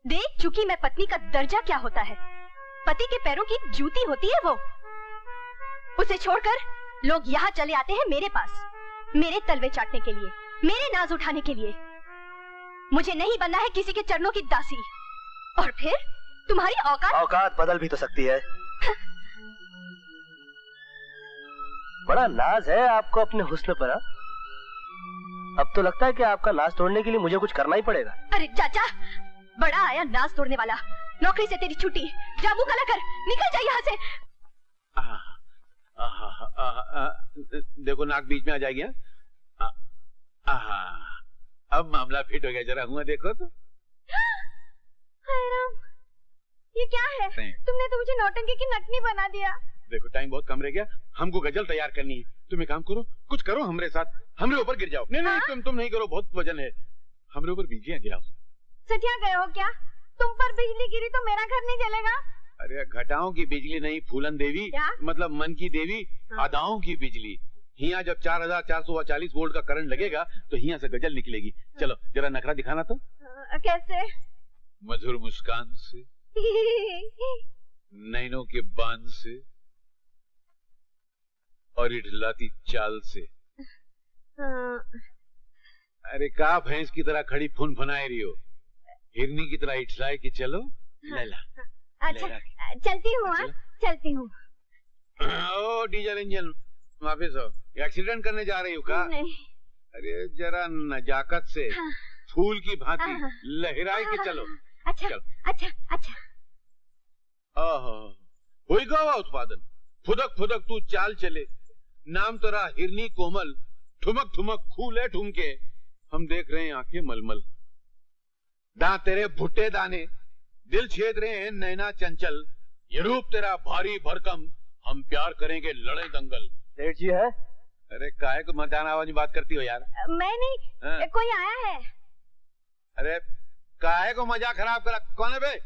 देख चुकी मैं पत्नी का दर्जा क्या होता है। पति के पैरों की जूती होती है वो। उसे छोड़कर लोग यहाँ चले आते हैं मेरे पास, मेरे तलवे चाटने के लिए, मेरे नाज उठाने के लिए। मुझे नहीं बनना है किसी के चरणों की दासी। और फिर तुम्हारी औकात बदल भी तो सकती है। बड़ा नाज है आपको अपने हुस्न पर। अब तो लगता है कि आपका नाज तोड़ने के लिए मुझे कुछ करना ही पड़ेगा। अरे चाचा, बड़ा आया नाज तोड़ने वाला। नौकरी से तेरी छुट्टी, जा मुंह काला कर, निकल जा यहाँ से। देखो नाक बीच में आ जाएगी। अब मामला फिट हो गया, जरा हुआ देखो तो। हाय राम, ये क्या है? तुमने तो मुझे नौटंकी की नटनी बना दिया। देखो टाइम बहुत कम रह गया, हमको गजल तैयार करनी है। तुम एक काम करो, कुछ करो हमरे साथ, हमरे ऊपर गिर जाओ। नहीं नहीं, तुम नहीं करो, बहुत वजन है। हमरे ऊपर बिजलियां गिराओ। सटिया गए हो क्या? तुम पर बिजली गिरी तो मेरा घर नहीं जलेगा? अरे घटाओं की बिजली नहीं, फूलन देवी, मतलब मन की देवी, अदाओं की बिजली। हिया जब 4440 वोल्ट का करंट लगेगा तो हिया से गजल निकलेगी। चलो जरा नखरा दिखाना तो। कैसे? मधुर मुस्कान से, नैनों के बांध से और इठलाती चाल से। अरे का भैंस की तरह खड़ी फुन फुनाए रही हो, हिरनी की तरह इठलाए कि चलो। लैला अच्छा चलती हूँ, चलती हूँ। ओ डीजल इंजन वापिस हो, एक्सीडेंट करने जा रही हो का? नहीं। अरे जरा नजाकत से फूल की भांति लहराए के चलो। अच्छा चलो। अच्छा अच्छा। हुई गवा उत्पादन, फुदक फुदक तू चाल चले, नाम तेरा हिरनी कोमल, ठुमक ठुमक खूले ठुमके, हम देख रहे हैं आंखें मलमल। दांत तेरे भुट्टे दाने, दिल छेद रहे हैं नैना चंचल, ये रूप तेरा भारी भरकम, हम प्यार करेंगे लड़े दंगल। सेठ जी है? अरे काहे को मदान आवाज में बात करती हो यार? मैं नहीं, कोई आया है। अरे काहे को मजाक खराब करा? कौन है बे?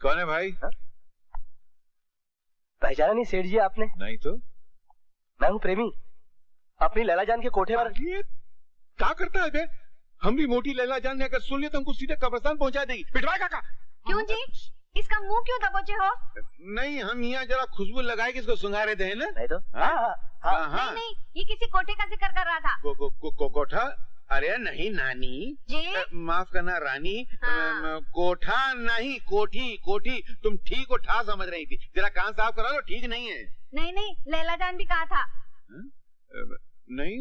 कौन है भाई? पहचाना नहीं सेठ जी आपने? नहीं तो। मैं हूँ प्रेमी, अपनी लैला जान के कोठे पर। ये क्या करता है बे? हमरी मोटी लैला जान ने अगर सुन लिया तो हमको सीधे कब्रिस्तान पहुंचा देगी। पिटवाए काका। क्यों जी? इसका मुंह क्यों दबोचे हो? नहीं, हम यहाँ जरा खुशबू लगाए कि इसको सुंघारे थे ना। नहीं तो। नहीं नहीं, ये किसी कोठे का जिक्र कर रहा था। कोठा? अरे नहीं नानी जी, माफ करना रानी, कोठा नहीं, कोठी कोठी। तुम ठीक उठा समझ रही थी, जरा कान साफ करा लो, ठीक नहीं है। नहीं नहीं, लैला जान भी कहा था। नहीं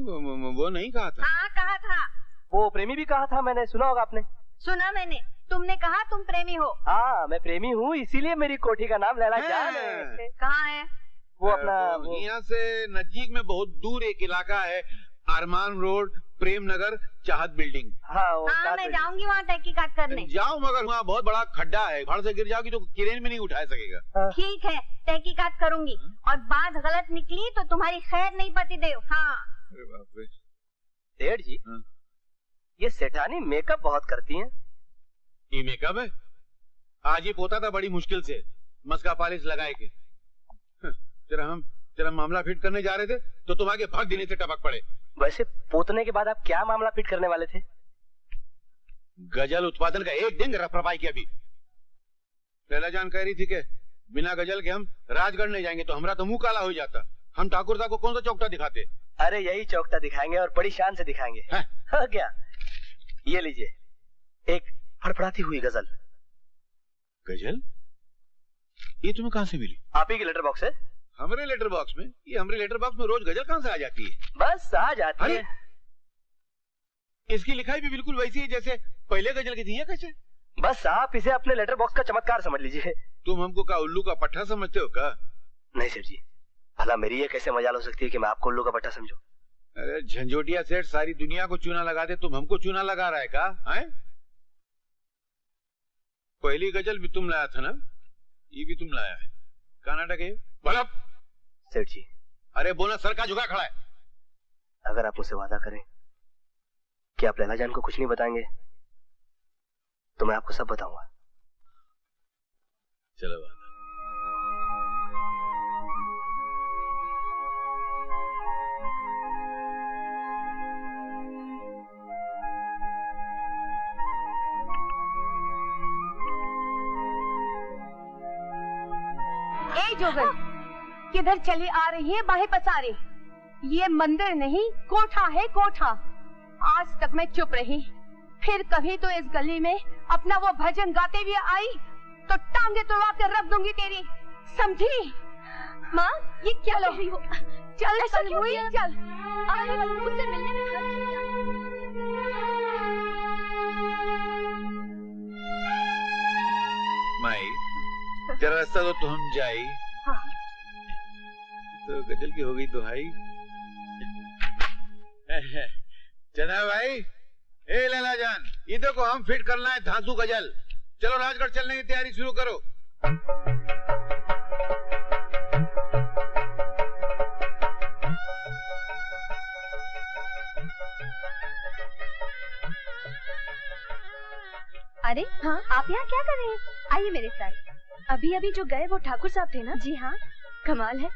वो नहीं कहा था। हाँ कहा था। वो प्रेमी भी कहा था, मैंने सुना होगा आपने। सुना मैंने, तुमने कहा तुम प्रेमी हो। हाँ मैं प्रेमी हूँ, इसीलिए मेरी कोठी का नाम लैला जान है। कहाँ है? वो अपना यहाँ से नजदीक में बहुत दूर एक इलाका है, अरमान रोड, प्रेम नगर, चाहत बिल्डिंग। हाँ मैं जाऊंगी वहाँ तहकीकात करने। जाओ, मगर वहाँ बहुत बड़ा खड्डा है, भाड़ से गिर जाओगी तो क्रेन में नहीं उठा सकेगा। ठीक है, तहकीकात करूंगी, और बात गलत निकली तो तुम्हारी खैर नहीं पति देव। हाँ। अरे बाप रे। सेठ जी, ये सेठानी मेकअप बहुत करती हैं। ये मेकअप है? आज ही पोता था बड़ी मुश्किल से, मस्का पॉलिश लगाए के। तेरा मामला फिट करने जा रहे थे तो तुम आगे भाग देने से टपक पड़े। वैसे पोतने के बाद आप क्या मामला फिट करने वाले थे? गजल उत्पादन का एक दिन रफरफाई किया। अभी लैला जान कह रही थी कि बिना गजल के हम राजगढ़ नहीं जाएंगे, तो हमारा तो मुंह काला हो जाता। हम ठाकुर साहब को कौन सा चौकटा दिखाते? अरे यही चौकटा दिखाएंगे, और बड़ी शान से दिखाएंगे। हाँ क्या? ये लीजिए, एक फड़फड़ाती हुई गजल। गजल? ये तुम्हें कहाँ से मिली? आप ही के लेटर बॉक्स है। हमारे लेटर बॉक्स में? ये हमारे लेटर बॉक्स में रोज गजल कहाँ से आ जाती है? बस आ जाती है। इसकी लिखाई भी बिल्कुल वैसी है जैसे पहले गजल की थी। है कैसे? बस आप इसे अपने लेटर बॉक्स का चमत्कार समझ लीजिए। तुम हमको का उल्लू का पट्टा समझते हो का? नहीं सेठ जी, भला मेरी ये कैसे मजाल हो सकती है कि मैं आपको उल्लू का पट्टा समझूं? अरे झंझोटिया सेठ सारी दुनिया को चूना लगा दे, तुम हमको चूना लगा रहा है का? पहली गजल भी तुम लाया था ना, ये भी तुम लाया है। कर्नाटक है भला सेठ जी। अरे बोला सर का झुका खड़ा है। अगर आप मुझसे वादा करें कि आप लैला जान को कुछ नहीं बताएंगे तो मैं आपको सब बताऊंगा। चलो वादा। जोगन, किधर चली आ रही है बाहें पसारे? ये मंदिर नहीं, कोठा है कोठा। आज तक मैं चुप रही, फिर कभी तो इस गली में अपना वो भजन गाते हुए आई तो टांगे तोड़वा कर रख दूंगी तेरी, समझी? माँ ये क्या कह रही हो? चल ऐसा हुई, चल मुझसे मिलने में माई जरा रास्ता तो हम जाए। हाँ। तो गजल की हो गई दुहाई। चना भाई, लैला जान, ये देखो हम फिट करना है धांसू गजल। चलो राजगढ़ चलने की तैयारी शुरू करो। अरे हाँ, आप यहाँ क्या कर रहे हैं? आइए मेरे साथ। अभी अभी जो गए वो ठाकुर साहब थे ना? जी हाँ। कमाल है,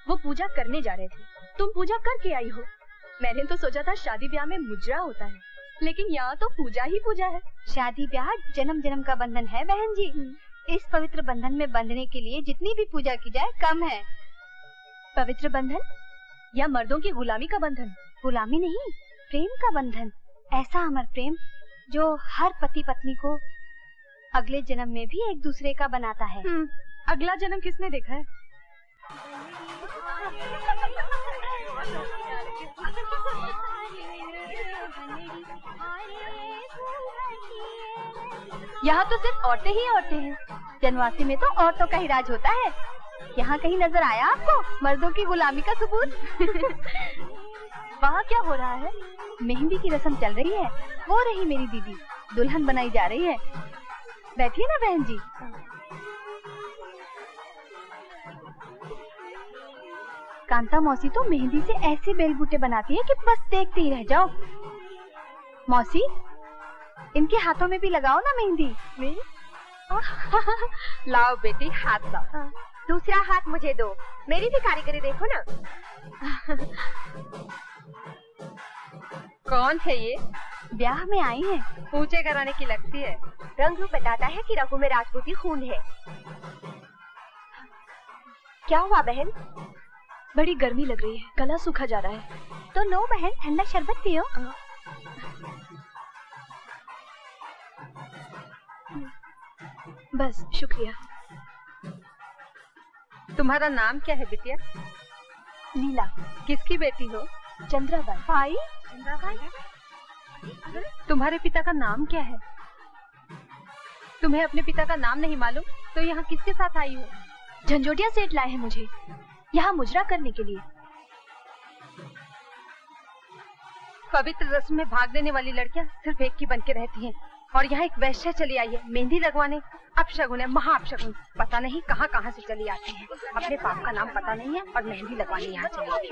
वो पूजा करने जा रहे थे, तुम पूजा करके आई हो। मैंने तो सोचा था शादी ब्याह में मुजरा होता है, लेकिन यहाँ तो पूजा ही पूजा है। शादी ब्याह जन्म जन्म का बंधन है बहन जी। इस पवित्र बंधन में बंधने के लिए जितनी भी पूजा की जाए कम है। पवित्र बंधन या मर्दों की गुलामी का बंधन? गुलामी नहीं, प्रेम का बंधन। ऐसा अमर प्रेम जो हर पति पत्नी को अगले जन्म में भी एक दूसरे का बनाता है। अगला जन्म किसने देखा है? यहाँ तो सिर्फ औरतें ही औरतें हैं। जनवासी में तो औरतों का ही राज होता है। यहाँ कहीं नजर आया आपको मर्दों की गुलामी का सबूत? वहाँ क्या हो रहा है? मेहंदी की रस्म चल रही है। वो रही मेरी दीदी, दुल्हन बनाई जा रही है। बैठिए ना बहन जी। कांता मौसी तो मेहंदी से ऐसे बेलबूटे बनाती है कि बस देखते ही रह जाओ। मौसी, इनके हाथों में भी लगाओ ना मेहंदी। लाओ बेटी, हाथ लाओ। दूसरा हाथ मुझे दो, मेरी भी कारीगरी देखो ना। कौन है ये? ब्याह में आई है। पूछे कराने की लगती है। रंग रूप बताता है कि रघु में राजपूती खून है। क्या हुआ बहन? बड़ी गर्मी लग रही है, गला सूखा जा रहा है। तो लो बहन, ठंडा शरबत पियो। बस शुक्रिया। तुम्हारा नाम क्या है बिटिया? लीला। किसकी बेटी हो? चंद्राबाई। भाई? चंद्राबाई। तुम्हारे पिता का नाम क्या है? तुम्हें अपने पिता का नाम नहीं मालूम तो यहाँ किसके साथ आई हो? झंझोटिया सेठ लाए हैं मुझे यहाँ मुजरा करने के लिए। पवित्र रस्म में भाग लेने वाली लड़कियाँ सिर्फ एक की बन के रहती हैं, और यहाँ एक वैश्य चली आई है मेहंदी लगवाने। अपशगुन है, महा अपशगुन। पता नहीं कहाँ कहाँ से चली आती है। अपने बाप का नाम पता नहीं है और मेहंदी लगवाने यहाँ चली आई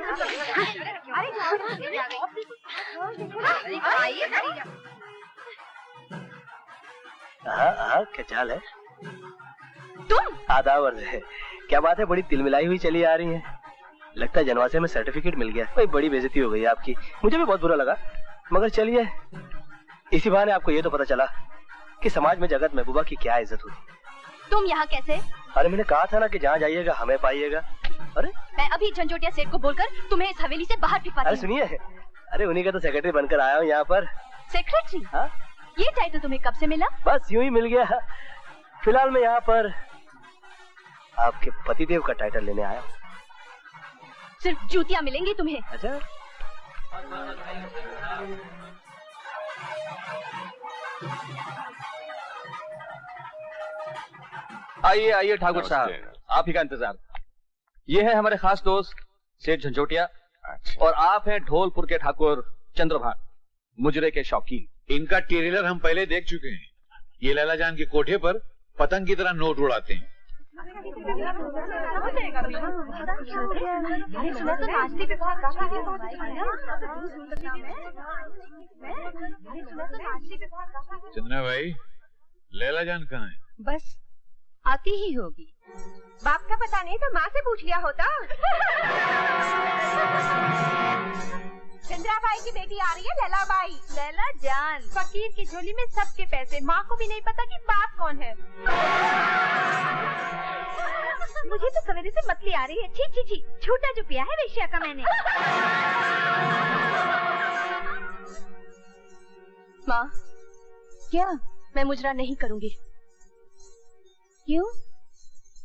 है। हाँ, क्या चाल है? तुम? आदावर है। क्या बात है, बड़ी तिलमिलाई हुई चली आ रही है। लगता है जनवासे में सर्टिफिकेट मिल गया। भाई बड़ी बेइज्जती हो गई आपकी, मुझे भी बहुत बुरा लगा। मगर चलिए, इसी बहाने आपको ये तो पता चला कि समाज में जगत महबूबा की क्या इज्जत होती। तुम यहाँ कैसे? अरे मैंने कहा था ना कि जहाँ जाइएगा हमें पाइएगा। अरे मैं अभी झंझोटिया सेठ को बोलकर तुम्हें इस हवेली से बाहर फिकवाती हूँ। अरे सुनिए, अरे उन्हीं का तो सेक्रेटरी बनकर आया हूँ यहाँ पर। सेक्रेटरी? हाँ। ये टाइटल तुम्हें कब से मिला? बस यूं ही मिल गया। फिलहाल मैं यहाँ पर आपके पतिदेव का टाइटल लेने आया हूँ। सिर्फ जूतियाँ मिलेंगी तुम्हें। अच्छा, आइए आइए ठाकुर साहब, आप ही का इंतजार। ये है हमारे खास दोस्त सेठ झंझोटिया। अच्छा। और आप हैं ढोलपुर के ठाकुर चंद्रभान, मुजरे के शौकीन। इनका ट्रेलर हम पहले देख चुके हैं। ये लैला जान के कोठे पर पतंग की तरह नोट उड़ाते हैं। चंद्रा भाई, लैला जान कहाँ है? बस आती ही होगी। बाप का पता नहीं तो माँ से पूछ लिया होता। चंद्राबाई की बेटी आ रही है, लैला बाई। लैला जान। फकीर की झोली में सबके पैसे, माँ को भी नहीं पता कि बाप कौन है। मुझे तो सवेरे से मतली आ रही है। छी छी छी, झूठा जो पिया है वेश्या का मैंने। माँ, क्या? मैं मुजरा नहीं करूंगी। क्यों?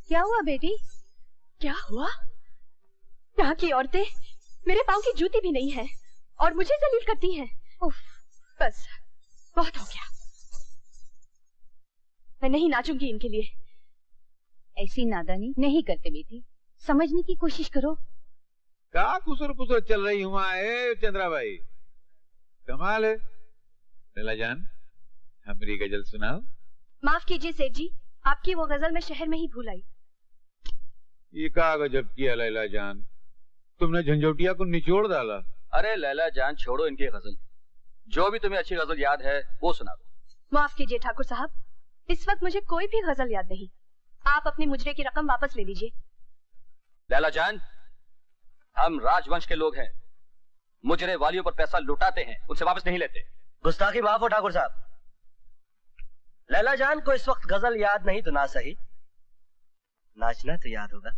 क्या हुआ बेटी? क्या हुआ? यहाँ की औरतें मेरे पाँव की जूती भी नहीं है और मुझे जलील करती हैं। उफ, बस बहुत हो गया। मैं नहीं नाचूंगी इनके लिए। ऐसी नादानी नहीं करते बेटी, समझने की कोशिश करो। क्या कुसर पुसर चल रही हुआ है चंद्रा भाई? कमाल है। लैला जान, हमारी गजल सुनाओ। माफ कीजिए सेठ जी, आपकी वो गजल मैं शहर में ही भूल आई। ये क्या गजब किया लैला जान, तुमने झंझोटिया को निचोड़ डाला। अरे लैला जान छोड़ो इनकी गजल, जो भी तुम्हें अच्छी गजल याद है वो सुना दो। माफ कीजिए ठाकुर साहब, इस वक्त मुझे कोई भी गजल याद नहीं। आप अपनी मुजरे की रकम वापस ले लीजिए। लैला जान, हम राजवंश के लोग हैं, मुजरे वालियों पर पैसा लुटाते हैं, उनसे वापस नहीं लेते। गुस्ताखी माफ हो ठाकुर साहब। लैला जान को इस वक्त गजल याद नहीं तो ना सही, नाचना तो याद होगा।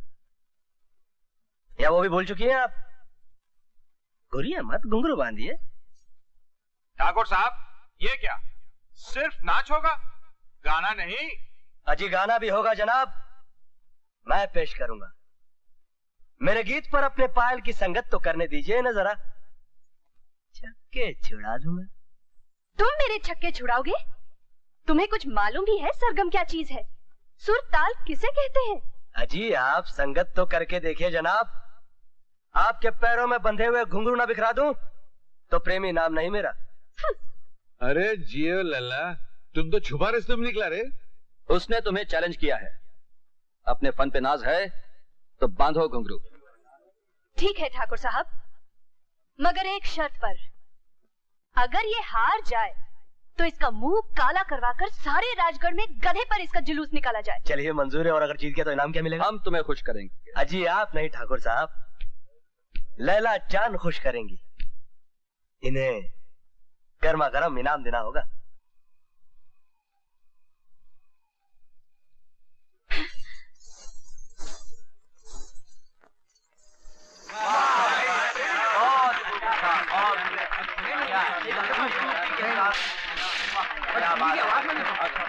या वो भी भूल चुकी हैं आप? घुरिए मत, घुंघरू बांधिए। ठाकुर साहब, ये क्या सिर्फ नाच होगा, गाना नहीं? अजी गाना भी होगा जनाब, मैं पेश करूंगा। मेरे गीत पर अपने पायल की संगत तो करने दीजिए ना जरा, छक्के छुड़ा दूंगा। तुम मेरे छक्के छुड़ाओगे? तुम्हें कुछ मालूम भी है सरगम क्या चीज है? सुर ताल किसे कहते हैं? अजी आप संगत तो करके देखिए जनाब। आपके पैरों में बंधे हुए घुंघरू ना बिखरा दूं तो प्रेमी नाम नहीं मेरा। अरे जियो लल्ला, तुम तो छुपा रिश्ते में निकला रे। उसने तुम्हें चैलेंज किया है, अपने फन पे नाज है तो बांधो घुंघरू। ठीक है ठाकुर साहब, मगर एक शर्त पर। अगर ये हार जाए तो इसका मुंह काला करवाकर सारे राजगढ़ में गधे पर इसका जुलूस निकाला जाए। चलिए मंजूर है, और अगर जीत गया तो इनाम क्या मिलेगा? हम तुम्हें खुश करेंगे। अजी आप नहीं ठाकुर साहब, लैला जान खुश करेंगी। इन्हें गर्मा गर्म इनाम देना होगा।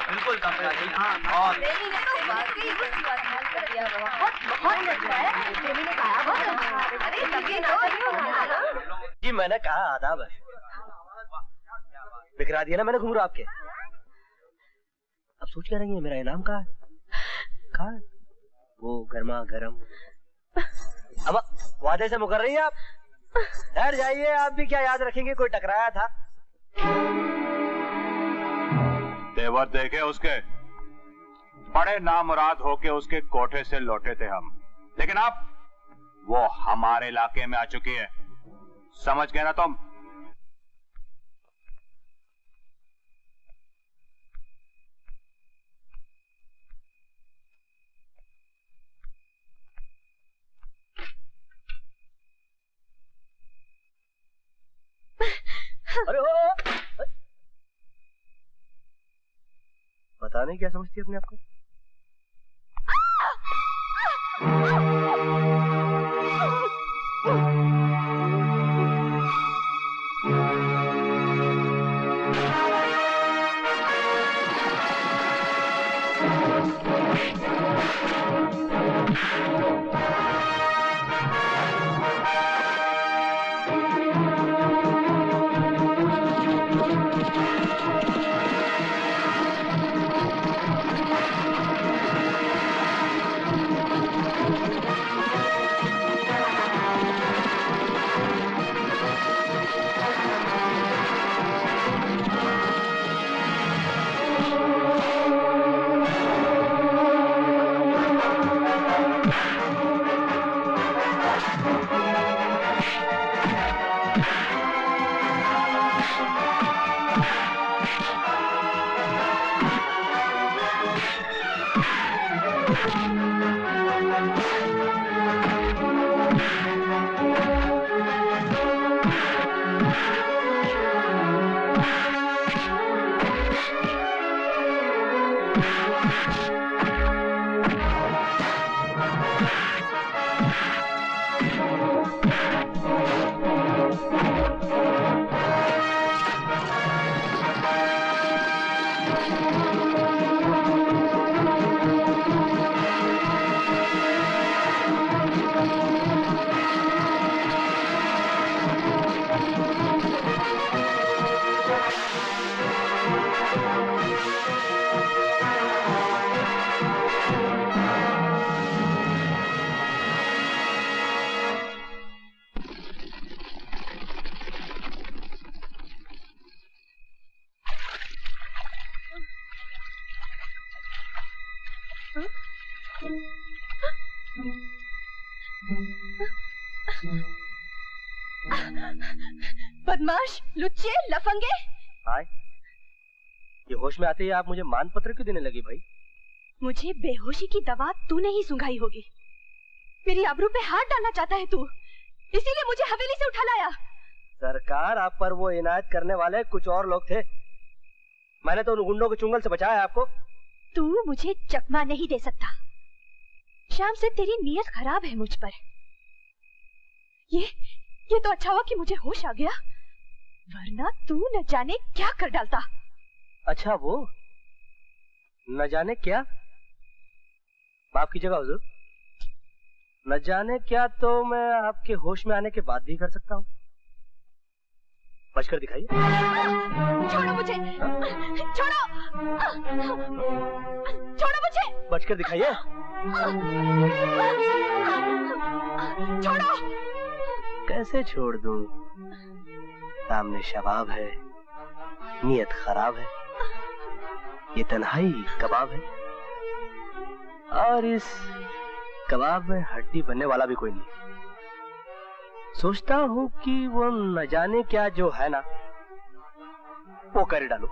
बिल्कुल जी मैंने कहा आदाब है। बिखरा दिया ना मैंने घुंघरू आपके। अब सोच क्या रही है मेरा इनाम कहाँ है? वो गर्मा गर्म। अब वादे से मुकर रही है आप? डर जाइए, आप भी क्या याद रखेंगे कोई टकराया था। तेवर देखे उसके, बड़े नामुराद होके उसके कोठे से लौटे थे हम, लेकिन अब वो हमारे इलाके में आ चुकी है। समझ गए ना तुम? अरे पता नहीं क्या समझती है अपने आप को। बदमाश, लुच्चे, लफंगे। हाय, ये होश में आते ही आप मुझे मान पत्र क्यों देने लगी भाई? मुझे बेहोशी की दवा तूने ही सुंघाई होगी। मेरी आबरू पे हाथ डालना चाहता है तू, इसीलिए मुझे हवेली से उठा लाया। सरकार, आप पर वो इनायत करने वाले कुछ और लोग थे। मैंने तो उन गुंडों के चुंगल से बचाया आपको। तू मुझे चकमा नहीं दे सकता। शाम से तेरी नीयत खराब है मुझ पर। ये तो अच्छा हुआ कि मुझे होश आ गया, वरना तू न जाने क्या कर डालता। अच्छा, वो न जाने क्या? माफ कीजिएगा हुजूर, न जाने क्या तो मैं आपके होश में आने के बाद भी कर सकता हूँ। बचकर दिखाइए। छोड़ो मुझे, छोड़ो, छोड़ो मुझे। बचकर दिखाइए। छोड़ो। कैसे छोड़ दूं? सामने शबाब है, नीयत खराब है, ये तन्हाई कबाब है, और इस कबाब में हड्डी बनने वाला भी कोई नहीं। सोचता हूँ कि वो न जाने क्या जो है ना, वो कर डालो।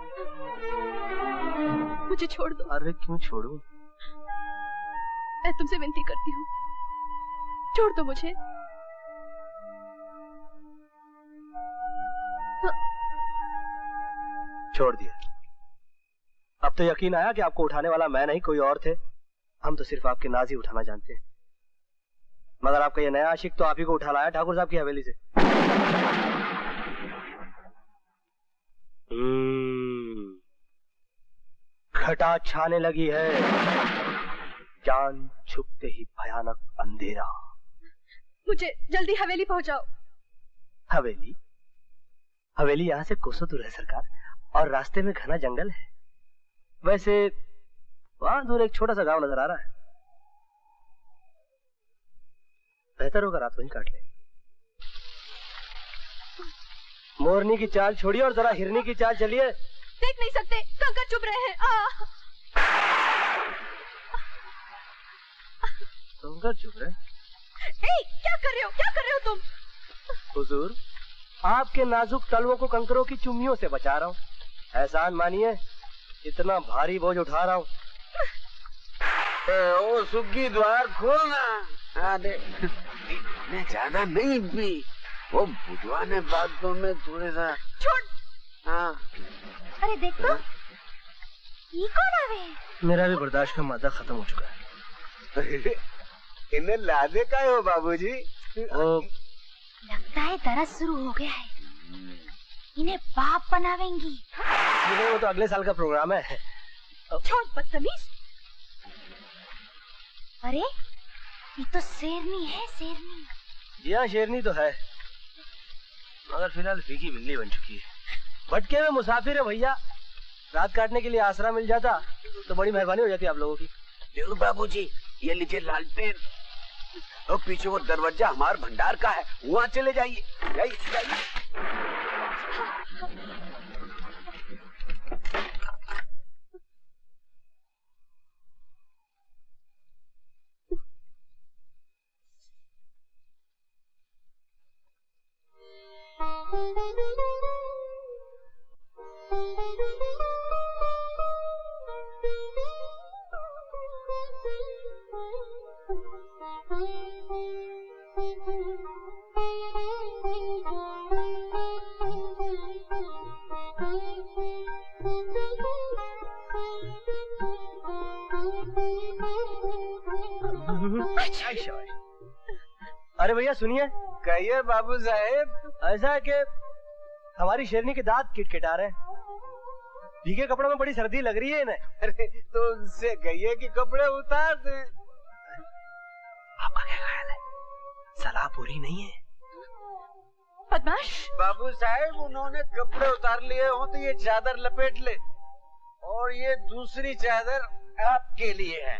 मुझे छोड़ दो। अरे क्यों छोड़ूं? मैं तुमसे विनती करती हूँ, छोड़ दो मुझे। छोड़ दिया। अब तो यकीन आया कि आपको उठाने वाला मैं नहीं कोई और थे। हम तो सिर्फ आपके नाज ही उठाना जानते हैं, मगर आपका ये नया आशिक तो आप ही को उठा लाया ठाकुर साहब की हवेली से। घटा छाने लगी है, जान छुपते ही भयानक अंधेरा। मुझे जल्दी हवेली पहुंचाओ। हवेली? हवेली यहाँ से कोसों दूर है सरकार, और रास्ते में घना जंगल है। वैसे वहां दूर एक छोटा सा गांव नजर आ रहा है। बेहतर होगा रात वहीं काट ले। मोरनी की चाल छोड़िए और जरा हिरनी की चाल चलिए। देख नहीं सकते, कंकर चुभ रहे हैं। कंकर चुभ रहे? क्या कर रहे हो, क्या कर रहे हो तुम? हुजूर, आपके नाजुक तलवों को कंकरों की चुम्मियों से बचा रहा हूँ। एहसान मानिए, इतना भारी बोझ उठा रहा हूँ। ओ सुग्गी, द्वार खोलना। मैं ज्यादा नहीं पी, वो बुढ़वा ने बातों में थोड़े सा। छोड़। हाँ। अरे देखो, ये कौन आवे? मेरा भी बर्दाश्त का मादा खत्म हो चुका है। इन्हें लादे का हो बाबूजी? लगता है दरस शुरू हो गया है, इन्हें बाप बनावेंगी। वो तो अगले साल का प्रोग्राम है। छोड़ बदतमीज। अरे ये तो शेरनी है, शेरनी। जी हाँ, शेरनी तो है, मगर फिलहाल फीकी बिल्ली बन चुकी है। भटके में मुसाफिर है भैया, रात काटने के लिए आसरा मिल जाता तो बड़ी मेहरबानी हो जाती आप लोगों की। देखो बाबूजी, ये लीजिए लालटेन, और पीछे वो दरवाजा हमारे भंडार का है, वहाँ चले जाइए। जाइए जाइए। अरे भैया सुनिए। कहिए बाबू साहेब। ऐसा है कि हमारी शेरनी के दांत किटकिटा रहे हैं, भीगे कपड़ों में बड़ी सर्दी लग रही है इन्हें। अरे तो उनसे कहिए कि कपड़े उतार दे। आपका क्या ख्याल है, सलाह पूरी नहीं है? बदमाश। बाबू साहेब, उन्होंने कपड़े उतार लिए हो तो ये चादर लपेट ले, और ये दूसरी चादर आपके लिए है।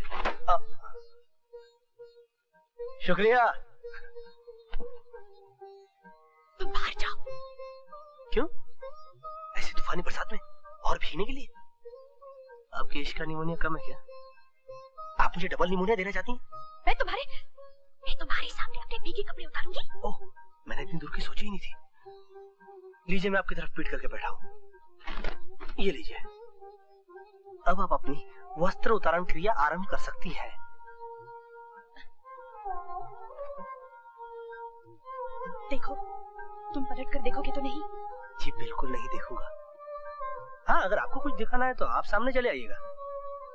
शुक्रिया। तुम बाहर जाओ। क्यों? ऐसी तूफानी बरसात में और भीगने के लिए? आपके इश्क का निमोनिया कम है क्या? आप मुझे डबल निमोनिया देना चाहती हैं? मैं तुम्हारे सामने अपने भीगे कपड़े उतारूंगी। ओह, मैंने इतनी दूर की सोची ही नहीं थी। लीजिए, मैं आपकी तरफ पीट करके बैठा हूं। ये लीजिए। अब आप अपनी वस्त्र उतारण क्रिया आरंभ कर सकती हैं। देखो, तुम पलट कर देखोगे तो नहीं? जी बिल्कुल नहीं देखूंगा। हाँ, अगर आपको कुछ दिखाना है तो आप सामने चले आइएगा।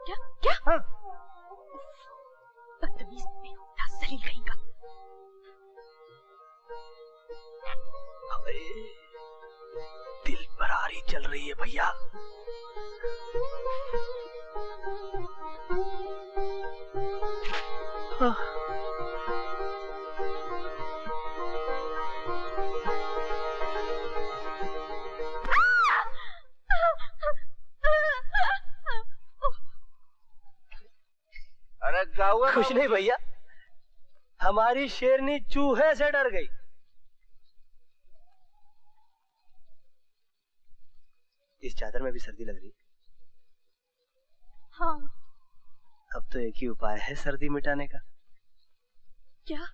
क्या? क्या? हाँ। बदतमीज, बेहुदा, जलील कहीं का। दिल पर आरी चल रही है भैया। अरे क्या हुआ? कुछ नहीं भैया, हमारी शेरनी चूहे से डर गई। इस चादर में भी सर्दी लग रही। हाँ। अब तो एक ही उपाय है सर्दी मिटाने का। क्या?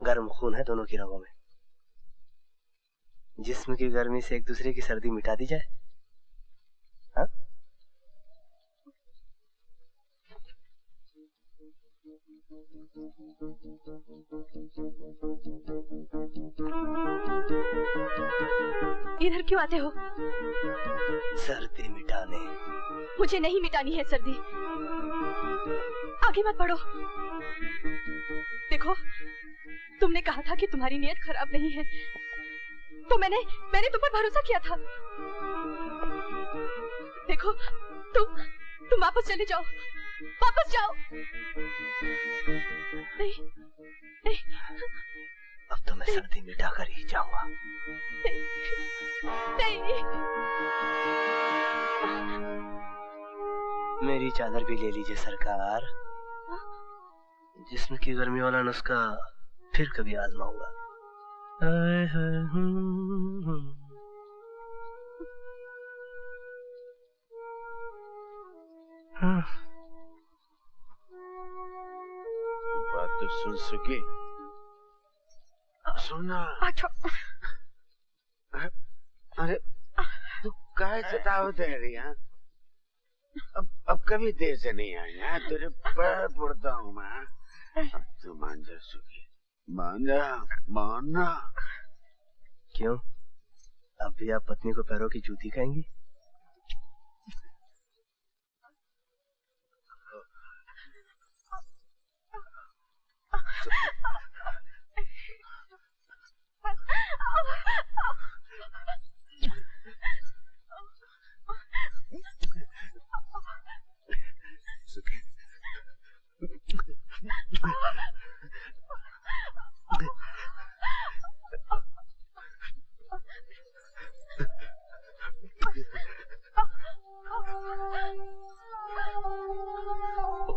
गर्म खून है दोनों की रगों में। जिस्म की गर्मी से एक दूसरे की सर्दी मिटा दी जाए। हाँ? इधर क्यों आते हो? सर्दी मिटाने। मुझे नहीं मिटानी है सर्दी। आगे मत बढ़ो। देखो, तुमने कहा था कि तुम्हारी नीयत खराब नहीं है, तो मैंने तुम पर भरोसा किया था। देखो, तुम वापस चले जाओ, वापस जाओ। नहीं, नहीं। अब तो मैं सर्दी मिटा कर ही जाऊंगा। नहीं। मेरी चादर भी ले लीजिए सरकार। जिस्म की गर्मी वाला नुस्खा फिर कभी आजमाऊंगा। बात तो सुन सके। सुना। अरे तू काहे सतावत है रिया? अब कभी देर से नहीं आएगा। तेरे पैर पड़ता हूँ मैं। अब तू मान जा सुखी, मानना। क्यों? अब भी आप पत्नी को पैरों की जूती कहेंगी?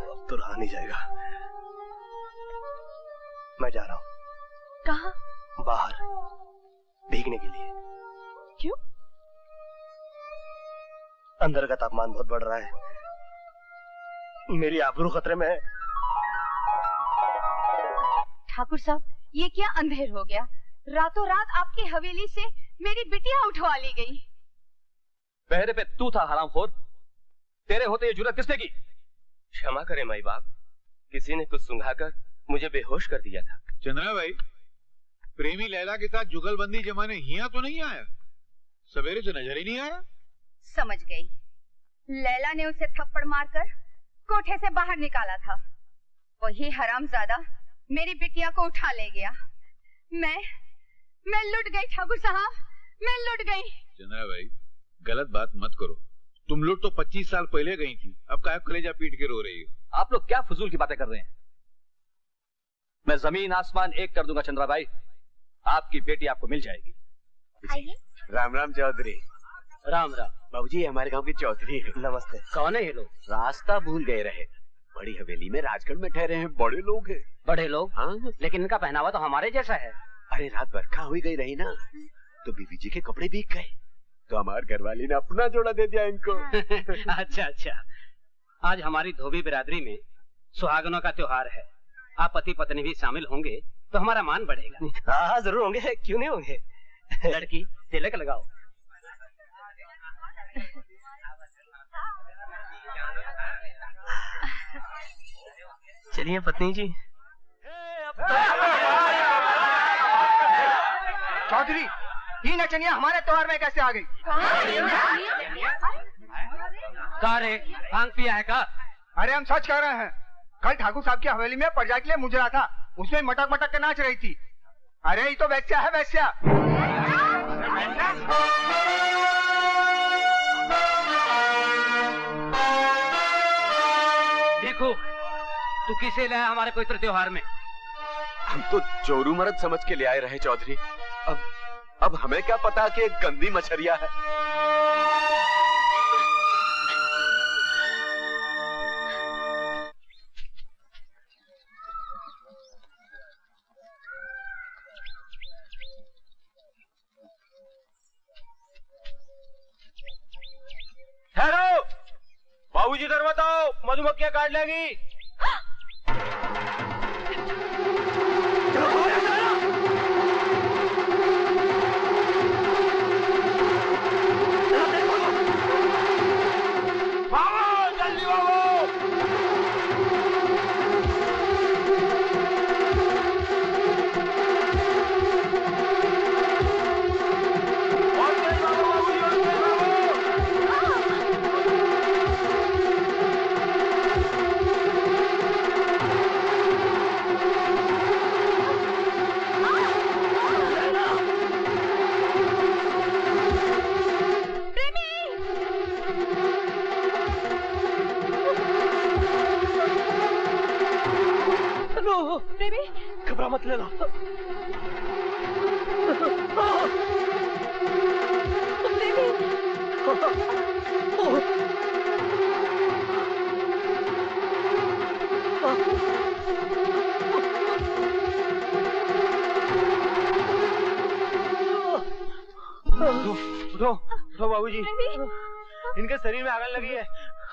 अब तो रहा नहीं जाएगा। मैं जा रहा हूँ। कहाँ? बाहर भीगने के लिए। क्यों? अंदर का तापमान बहुत बढ़ रहा है। मेरी आबरू खतरे में है। ठाकुर साहब, ये क्या अंधेर हो गया? रातों रात आपकी हवेली से मेरी बिटिया उठवा ली गई। पहरे पे तू था हरामखोर। तेरे होते ये जुर्रत किसने की? क्षमा करें माई बाप, किसी ने कुछ सुंघाकर मुझे बेहोश कर दिया था। चंद्रा भाई, प्रेमी लैला के साथ जुगलबंदी जमाने हिया तो नहीं आया? सवेरे से नजर ही नहीं आया। समझ गई। लैला ने उसे थप्पड़ मारकर कोठे से बाहर निकाला था। वही हरामजादा मेरी बिटिया को उठा ले गया। मैं लुट गई ठाकुर साहब, मैं लुट गई। चंद्रा भाई, गलत बात मत करो। तुम लोग तो 25 साल पहले गई थी, अब काहे कलेजा पीट के रो रही हो? आप लोग क्या फजूल की बातें कर रहे हैं? मैं जमीन आसमान एक कर दूंगा चंद्रा भाई, आपकी बेटी आपको मिल जाएगी। आइए। राम राम चौधरी। राम राम। बाबूजी, हमारे गांव के चौधरी है। नमस्ते। कौन है ये लोग? रास्ता भूल गए रहे। बड़ी हवेली में राजगढ़ में ठहरे हैं, बड़े लोग हैं। बड़े लोग? हाँ, लेकिन इनका पहनावा तो हमारे जैसा है। अरे रात बरखा हुई गई रही ना, तो बीबी जी के कपड़े भीग गए, तो हमारे घरवाली ने अपना जोड़ा दे दिया इनको। अच्छा अच्छा। आज हमारी धोबी बिरादरी में सुहागनों का त्योहार है। आप पति पत्नी भी शामिल होंगे तो हमारा मान बढ़ेगा। हाँ जरूर होंगे, क्यों नहीं होंगे। लड़की तिलक लगाओ। चलिए पत्नी जी। चौधरी, ये नचनिया हमारे त्योहार में कैसे आ गई? का रे, भांग पिया है का? अरे हम सच कह रहे हैं। कल ठाकुर साहब की हवेली में परजा के लिए मुजरा था, उसमें मटक मटक के नाच रही थी। अरे ये तो वैश्या है, वैश्या। देखो, तू किसे लाया हमारे पवित्र त्योहार में? हम तो चोरू मर्द समझ के ले आए रहे चौधरी। अब हमें क्या पता कि एक गंदी मछरिया है। ठहरो, बाबूजी इधर मत आओ, मधुमक्खियां काट लेंगी। घबरा मत लेना। उठो बाबूजी, इनके शरीर में आग लगी है,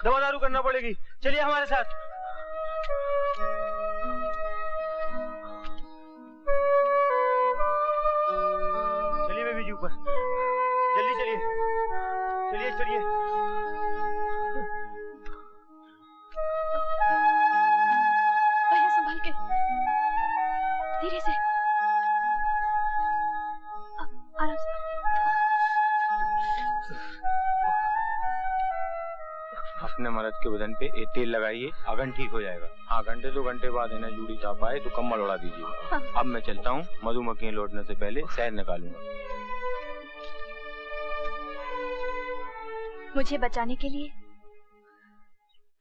दवा दारू करना पड़ेगी। चलिए हमारे साथ। चलिए बेबी जी ऊपर, जल्दी चलिए, चलिए चलिए। भैया संभाल के, धीरे से, आराम से। अपने मर्द के बदन पे एक तेल लगाइए, अगन ठीक हो जाएगा। हाँ, घंटे 2 घंटे बाद है ना जूड़ी ताप आए तो कम्बल उड़ा दीजिए। हाँ। अब मैं चलता हूँ, मधुमक्खियां लौटने से पहले शहद निकालूंगा। मुझे बचाने के लिए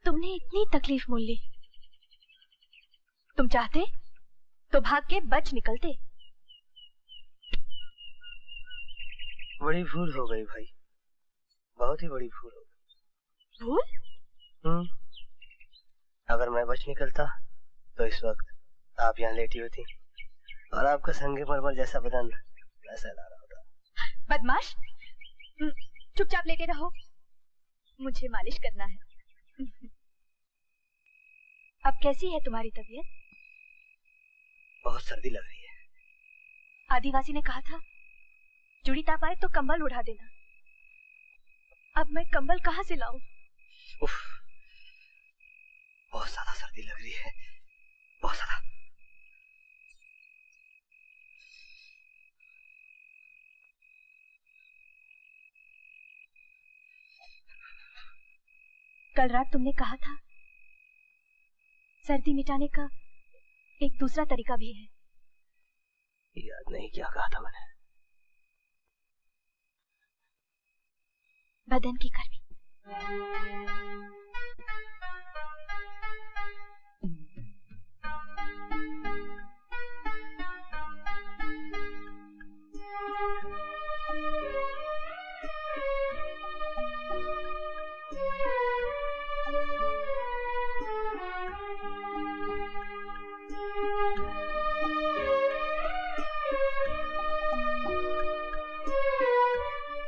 तुमने इतनी तकलीफ मोल ली। तुम चाहते तो भाग के बच निकलते। बड़ी भूल हो गई भाई, बहुत ही बड़ी भूल हो गई। भूल? अगर मैं बच निकलता तो इस वक्त आप यहाँ लेटी होती और आपका संगे मरमर जैसा बदन वैसा ला रहा होता। बदमाश, चुपचाप लेटे रहो, मुझे मालिश करना है। अब कैसी है तुम्हारी तबीयत? बहुत सर्दी लग रही है। आदिवासी ने कहा था जुड़ी ताप आए तो कंबल उड़ा देना। अब मैं कंबल कहाँ से लाऊं? उफ, बहुत ज्यादा सर्दी लग रही है, बहुत ज्यादा। कल रात तुमने कहा था सर्दी मिटाने का एक दूसरा तरीका भी है। याद नहीं क्या कहा था मैंने। बदन की गर्मी।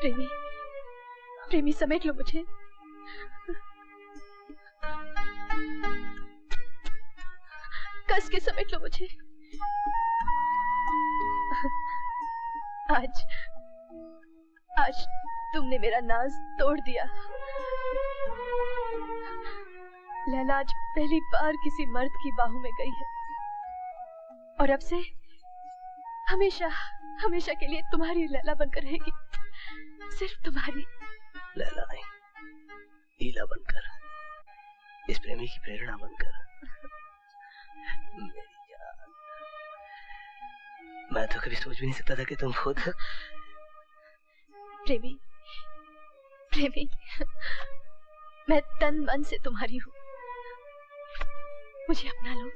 प्रेमी, प्रेमी समेट लो मुझे। कस के समेट लो मुझे। आज तुमने मेरा नाज तोड़ दिया। लैला आज पहली बार किसी मर्द की बाहों में गई है और अब से हमेशा हमेशा के लिए तुम्हारी लैला बनकर रहेगी, सिर्फ तुम्हारी। लैला नहीं, लीला बनकर, इस प्रेमी की प्रेरणा बनकर। मेरी जान, मैं तो कभी सोच भी नहीं सकता था कि तुम खुद। प्रेमी, प्रेमी, मैं तन मन से तुम्हारी हूँ। मुझे अपना लो,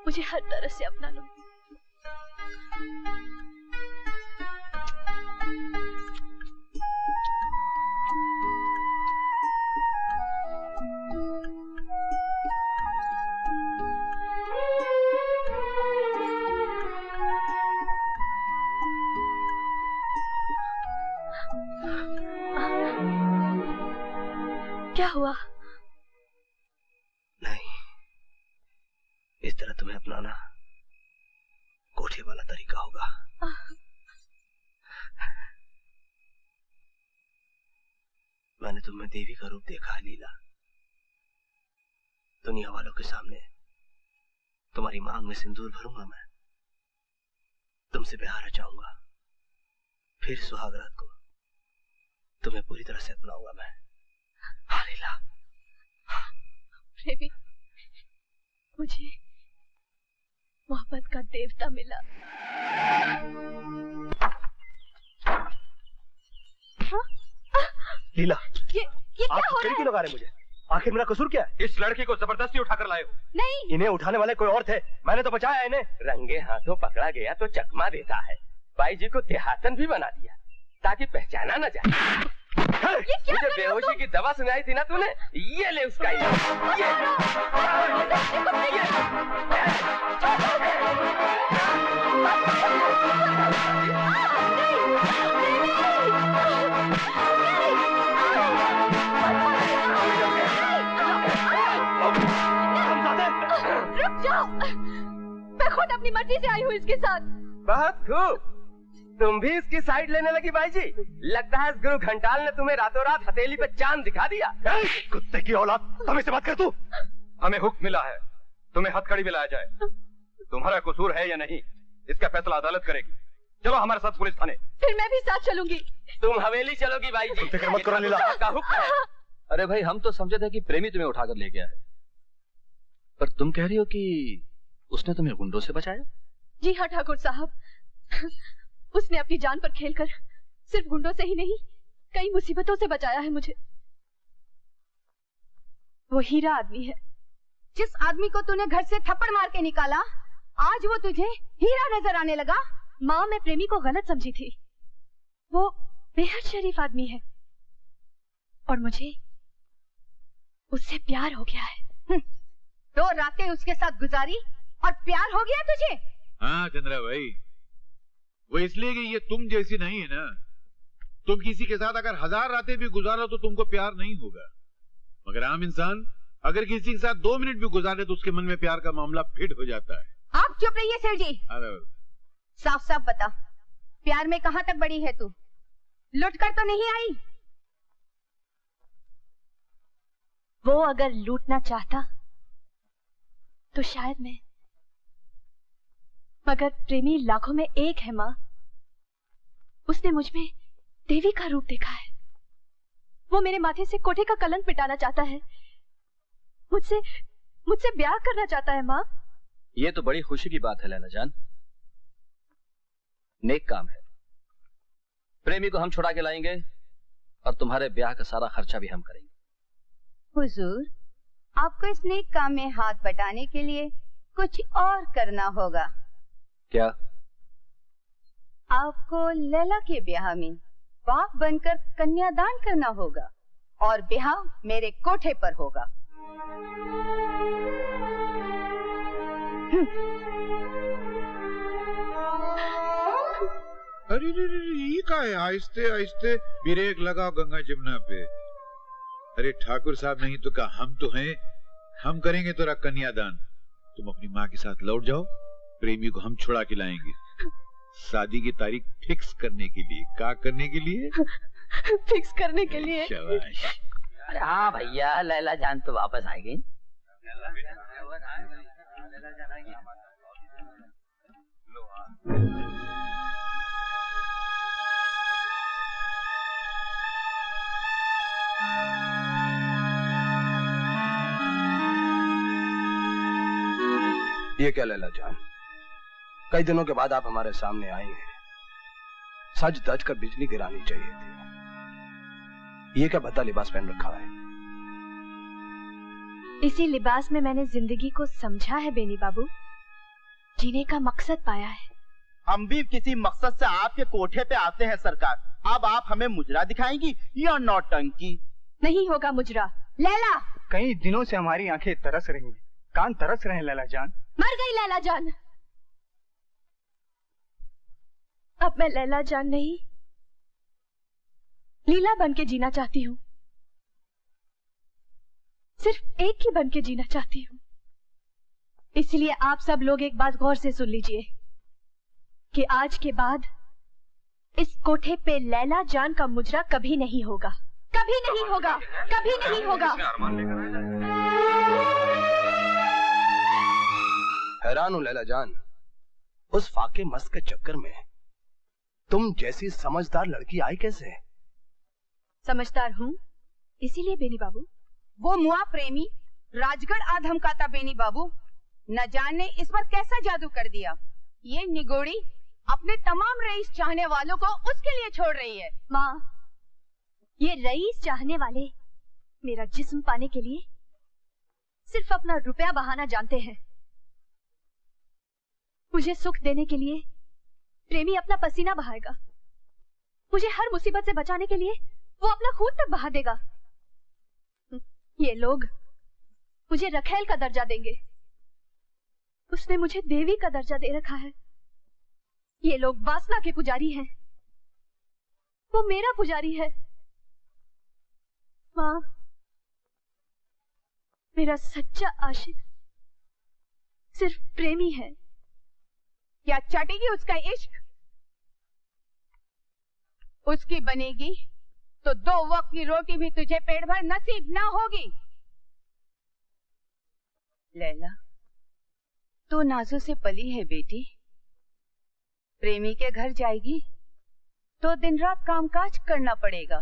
मुझे हर तरह से अपना लो। क्या हुआ? नहीं, इस तरह तुम्हें अपनाना कोठे वाला तरीका होगा। मैंने तुम्हें देवी का रूप देखा है लीला। दुनिया वालों के सामने तुम्हारी मांग में सिंदूर भरूंगा मैं, तुमसे प्यार रचाऊंगा, फिर सुहाग रात को तुम्हें पूरी तरह से अपनाऊंगा मैं। हाँ लीला। प्रेमी, मुझे मोहब्बत का देवता मिला। लीला, ये आप क्या हो रहा है? क्यों लगा रहे मुझे? आखिर मेरा कसूर क्या है? इस लड़की को जबरदस्ती उठाकर लाए हो। नहीं, इन्हें उठाने वाले कोई और थे, मैंने तो बचाया इन्हें। रंगे हाथों पकड़ा गया तो चकमा देता है। बाई जी को देहातन भी बना दिया ताकि पहचाना न जाए। मुझे बेहोशी की दवा सुनाई थी ना तूने, ये ले उसका रुक जाओ, मैं खुद अपनी मर्जी से आई हूँ इसके साथ। बहुत खूब, तुम भी इसकी साइड लेने लगी बाई जी। लगता है इस गुरु घंटाल ने तुम्हें रातों रात हथेली पे चांद दिखा दिया। कुत्ते की औलाद, हमें से बात कर तू। हमें हुक्म मिला है तुम्हें हथकड़ी में लाया जाए। तुम्हारा कसूर है या नहीं, इसका फैसला अदालत करेगी। चलो हमारे साथ पुलिस थाने। फिर मैं भी साथ चलूंगी। तुम हवेली चलोगी बाई जी। फिक्र मत करो लीला। का हुक्म है। अरे भाई, हम तो समझे थे कि प्रेमी तुम्हें उठाकर ले गया है, पर तुम कह रही हो कि उसने तुम्हें गुंडों से बचाया? जी हाँ ठाकुर साहब, उसने अपनी जान पर खेलकर सिर्फ गुंडों से ही नहीं, कई मुसीबतों से बचाया है मुझे। वो हीरा आदमी है। जिस आदमी को तूने घर से थप्पड़ मार के निकाला, आज वो तुझे हीरा नजर आने लगा। माँ, मैं प्रेमी को गलत समझी थी। वो बेहद शरीफ आदमी है और मुझे उससे प्यार हो गया है। 2 रातें उसके साथ गुजारी और प्यार हो गया तुझे? हाँ चंद्रा भाई, वो इसलिए कि ये तुम जैसी नहीं है ना। तुम किसी के साथ अगर 1000 रातें भी गुजारो तो तुमको प्यार नहीं होगा, मगर आम इंसान अगर किसी के साथ 2 मिनट भी गुजारे तो उसके मन में प्यार का मामला फिट हो जाता है। आप चुप रहिए सेठ जी। साफ साफ बता, प्यार में कहाँ तक बड़ी है तू? लुट कर तो नहीं आई? वो अगर लूटना चाहता तो शायद मैं, मगर प्रेमी लाखों में एक है माँ। उसने मुझ में देवी का रूप देखा है। वो मेरे माथे से कोठे का कलंक मिटाना चाहता है। मुझसे ब्याह करना चाहता है माँ। ये तो बड़ी खुशी की बात है लैला जान, नेक काम है। प्रेमी को हम छुड़ा के लाएंगे और तुम्हारे ब्याह का सारा खर्चा भी हम करेंगे। हुजूर, आपको इस नेक काम में हाथ बटाने के लिए कुछ और करना होगा। क्या? आपको लैला के ब्याह में बाप बनकर कन्यादान करना होगा और ब्याह मेरे कोठे पर होगा। अरे ये क्या है? आहिस्ते आहिस्ते ब्रेक लगाओ गंगा जमुना पे। अरे ठाकुर साहब, नहीं तो क्या, हम तो हैं, हम करेंगे तेरा कन्यादान। तुम अपनी माँ के साथ लौट जाओ, प्रेमी को हम छुड़ा के लाएंगे। शादी की तारीख फिक्स करने के लिए। क्या करने के लिए? फिक्स करने के लिए। शाबाश। अरे हाँ भैया, लैला जान तो वापस आएगी। ये क्या लैला जान, कई दिनों के बाद आप हमारे सामने आई हैं। सज धज कर बिजली गिरानी चाहिए थी। ये क्या भद्दा लिबास पहन रखा है? इसी लिबास में मैंने जिंदगी को समझा है बेनी बाबू, जीने का मकसद पाया है। हम भी किसी मकसद से आपके कोठे पे आते हैं सरकार। अब आप हमें मुजरा दिखाएंगी या नौटंकी? नहीं होगा मुजरा। लैला, कई दिनों से हमारी आंखें तरस रही हैं, कान तरस रहे हैं लैला जान। मर गई लैला जान। अब मैं लैला जान नहीं, लीला बन के जीना चाहती हूँ। सिर्फ एक ही बन के जीना चाहती हूँ। इसलिए आप सब लोग एक बात गौर से सुन लीजिए कि आज के बाद इस कोठे पे लैला जान का मुजरा कभी नहीं होगा। कभी नहीं होगा, कभी नहीं होगा। हैरान हूं लैला जान, उस फाके मस्त के चक्कर में तुम जैसी समझदार लड़की आई कैसे? समझदार हूँ इसीलिए बेनी बाबू। वो मुआ प्रेमी राजगढ़ आधम का था बेनी बाबू। न जाने इस पर कैसा जादू कर दिया। ये निगोड़ी अपने तमाम रईस चाहने वालों को उसके लिए छोड़ रही है। माँ, ये रईस चाहने वाले मेरा जिस्म पाने के लिए सिर्फ अपना रुपया बहाना जानते हैं। मुझे सुख देने के लिए प्रेमी अपना पसीना बहाएगा। मुझे हर मुसीबत से बचाने के लिए वो अपना खून तक बहा देगा। ये लोग मुझे रखेल का दर्जा देंगे। उसने मुझे देवी का दर्जा दे रखा है। ये लोग वासना के पुजारी हैं। वो मेरा पुजारी है। माँ, मेरा सच्चा आशिक सिर्फ प्रेमी है। क्या चटेगी उसका इश्क? उसकी बनेगी तो 2 वक्त की रोटी भी तुझे पेट भर नसीब ना होगी। लैला, तू नाजों से पली है बेटी। प्रेमी के घर जाएगी तो दिन रात कामकाज करना पड़ेगा।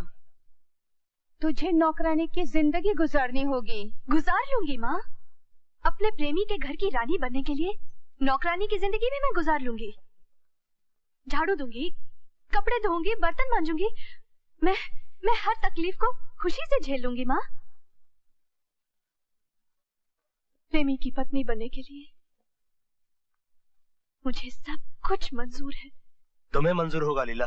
तुझे नौकरानी की जिंदगी गुजारनी होगी। गुजार लूंगी माँ। अपने प्रेमी के घर की रानी बनने के लिए नौकरानी की जिंदगी भी मैं गुजार लूंगी। झाड़ू दूंगी, कपड़े धोऊंगी, बर्तन मांजूंगी। मैं हर तकलीफ को खुशी से झेल लूंगी माँ। प्रेमी की पत्नी बनने के लिए मुझे सब कुछ मंजूर है। तुम्हें मंजूर होगा लीला,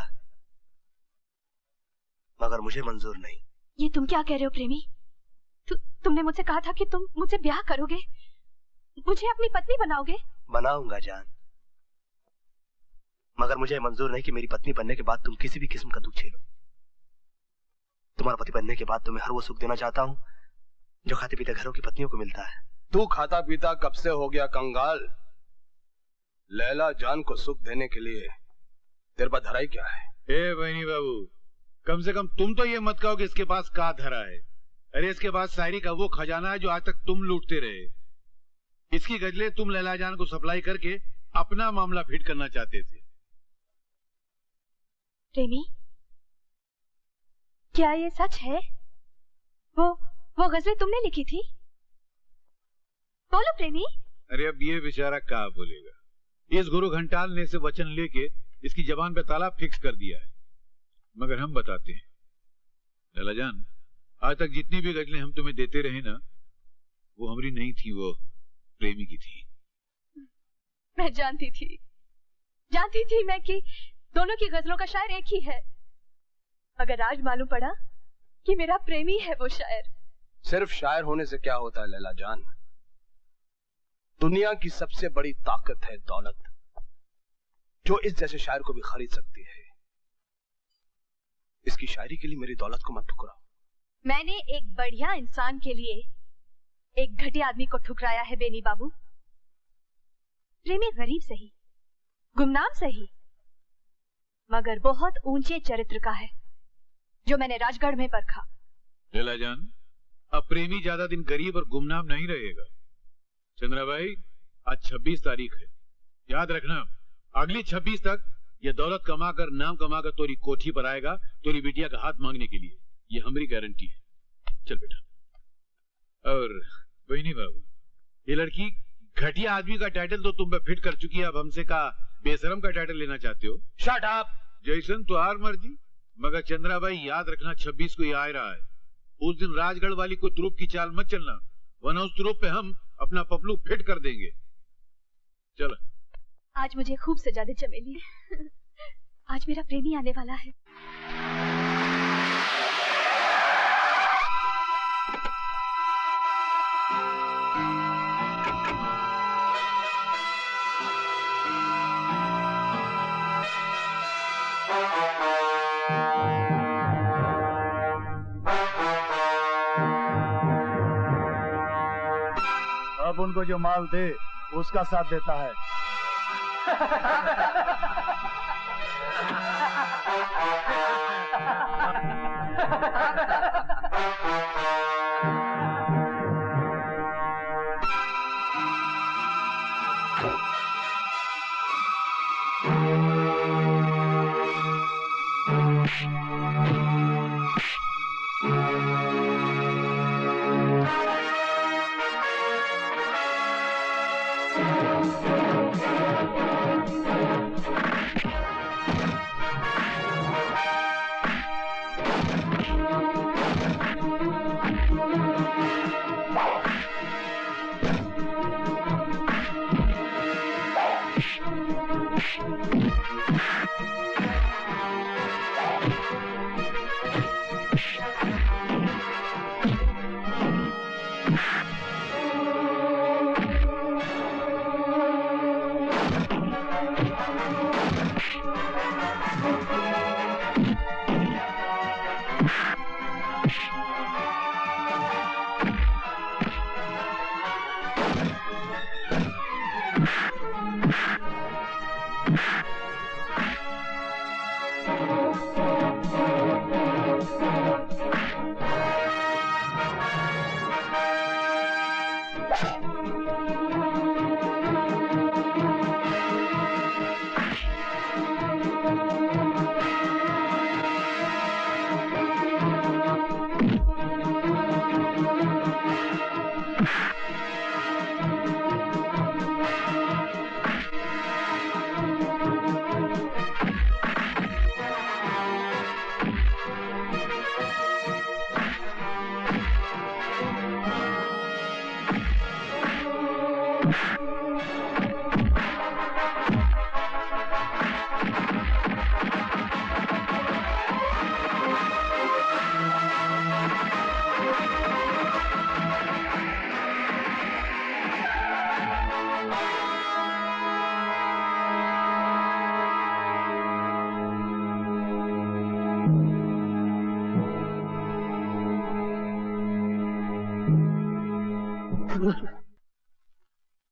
मगर मुझे मंजूर नहीं। ये तुम क्या कह रहे हो प्रेमी? तुमने मुझसे कहा था कि तुम मुझसे ब्याह करोगे, मुझे अपनी पत्नी बनाओगे। बनाऊंगा जान, मगर मुझे मंजूर नहीं कि मेरी पत्नी बनने के बाद तुम किसी भी किस्म का दुख झेलो। तुम्हारा पति बनने के बाद तुम्हें हर वो सुख देना चाहता हूँ जो खाते पीते घरों की पत्नियों को मिलता है। तू खाता पीता कब से हो गया कंगाल? लैला जान को सुख देने के लिए तेरे पास धराई क्या है? ए बहनी बाबू, कम से कम तुम तो ये मत कहो कि इसके पास का धरा है। अरे इसके पास शायरी का वो खजाना है जो आज तक तुम लूटते रहे। इसकी गजलें तुम लैला जान को सप्लाई करके अपना मामला फिट करना चाहते थे। प्रेमी, क्या ये सच है? वो गजलें तुमने लिखी थी? बोलो प्रेमी। अरे अब ये बेचारा क्या बोलेगा। इस गुरु घंटाल ने इसे वचन लेके इसकी जबान पे ताला फिक्स कर दिया है। मगर हम बताते हैं लैला जान, आज तक जितनी भी गजलें हम तुम्हें देते रहे ना, वो हमारी नहीं थी, वो प्रेमी की थी। मैं जानती थी मैं कि दोनों की गजलों का शायर एक ही है, मगर आज मालूम पड़ा कि मेरा प्रेमी है वो शायर। सिर्फ शायर होने से क्या होता है लैला जान? दुनिया की सबसे बड़ी ताकत है दौलत, जो इस जैसे शायर को भी खरीद सकती है। इसकी शायरी के लिए मेरी दौलत को मत ठुकराओ। मैंने एक बढ़िया इंसान के लिए एक घटिया आदमी को ठुकराया है बेनी बाबू। प्रेमी गरीब सही, गुमनाम सही, मगर बहुत ऊंचे चरित्र का है जो मैंने राजगढ़ में परखा। लैला जान, अब प्रेमी ज्यादा दिन गरीब और गुमनाम नहीं रहेगा। चंद्राबाई, आज 26 तारीख है, याद रखना अगली 26 तक ये दौलत कमाकर नाम कमाकर तोरी कोठी पर आएगा, तोरी बिटिया का हाथ मांगने के लिए। ये हमारी गारंटी है। चल बेटा। और बहनी बाबू, ये लड़की घटिया आदमी का टाइटल तो तुम पे फिट कर चुकी है, अब हमसे का बेशरम का टाइटल लेना चाहते हो? Shut up. जैसन तो हार मर्जी, मगर चंद्राबाई याद रखना 26 को ये आ रहा है। उस दिन राजगढ़ वाली को तुरुप की चाल मत चलना, वरना उस तुरुप पे हम अपना पपलू फिट कर देंगे। चलो। आज मुझे खूब सजा दे चमेली। आज मेरा प्रेमी आने वाला है। अब उनको जो माल दे उसका साथ देता है।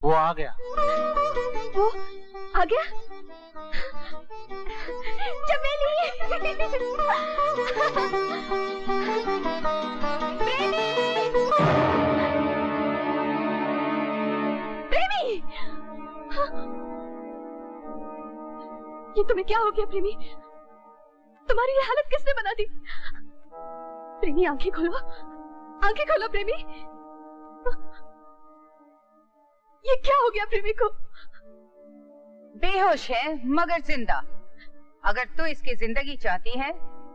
वो आ गया। वो आ गया? चमेली! प्रेमी! ये तुम्हें क्या हो गया प्रेमी? तुम्हारी ये हालत किसने बना दी? प्रेमी आंखें खोलो, आंखें खोलो प्रेमी। ये क्या हो गया प्रेमी को? बेहोश है मगर जिंदा। अगर तू इसकी जिंदगी चाहती है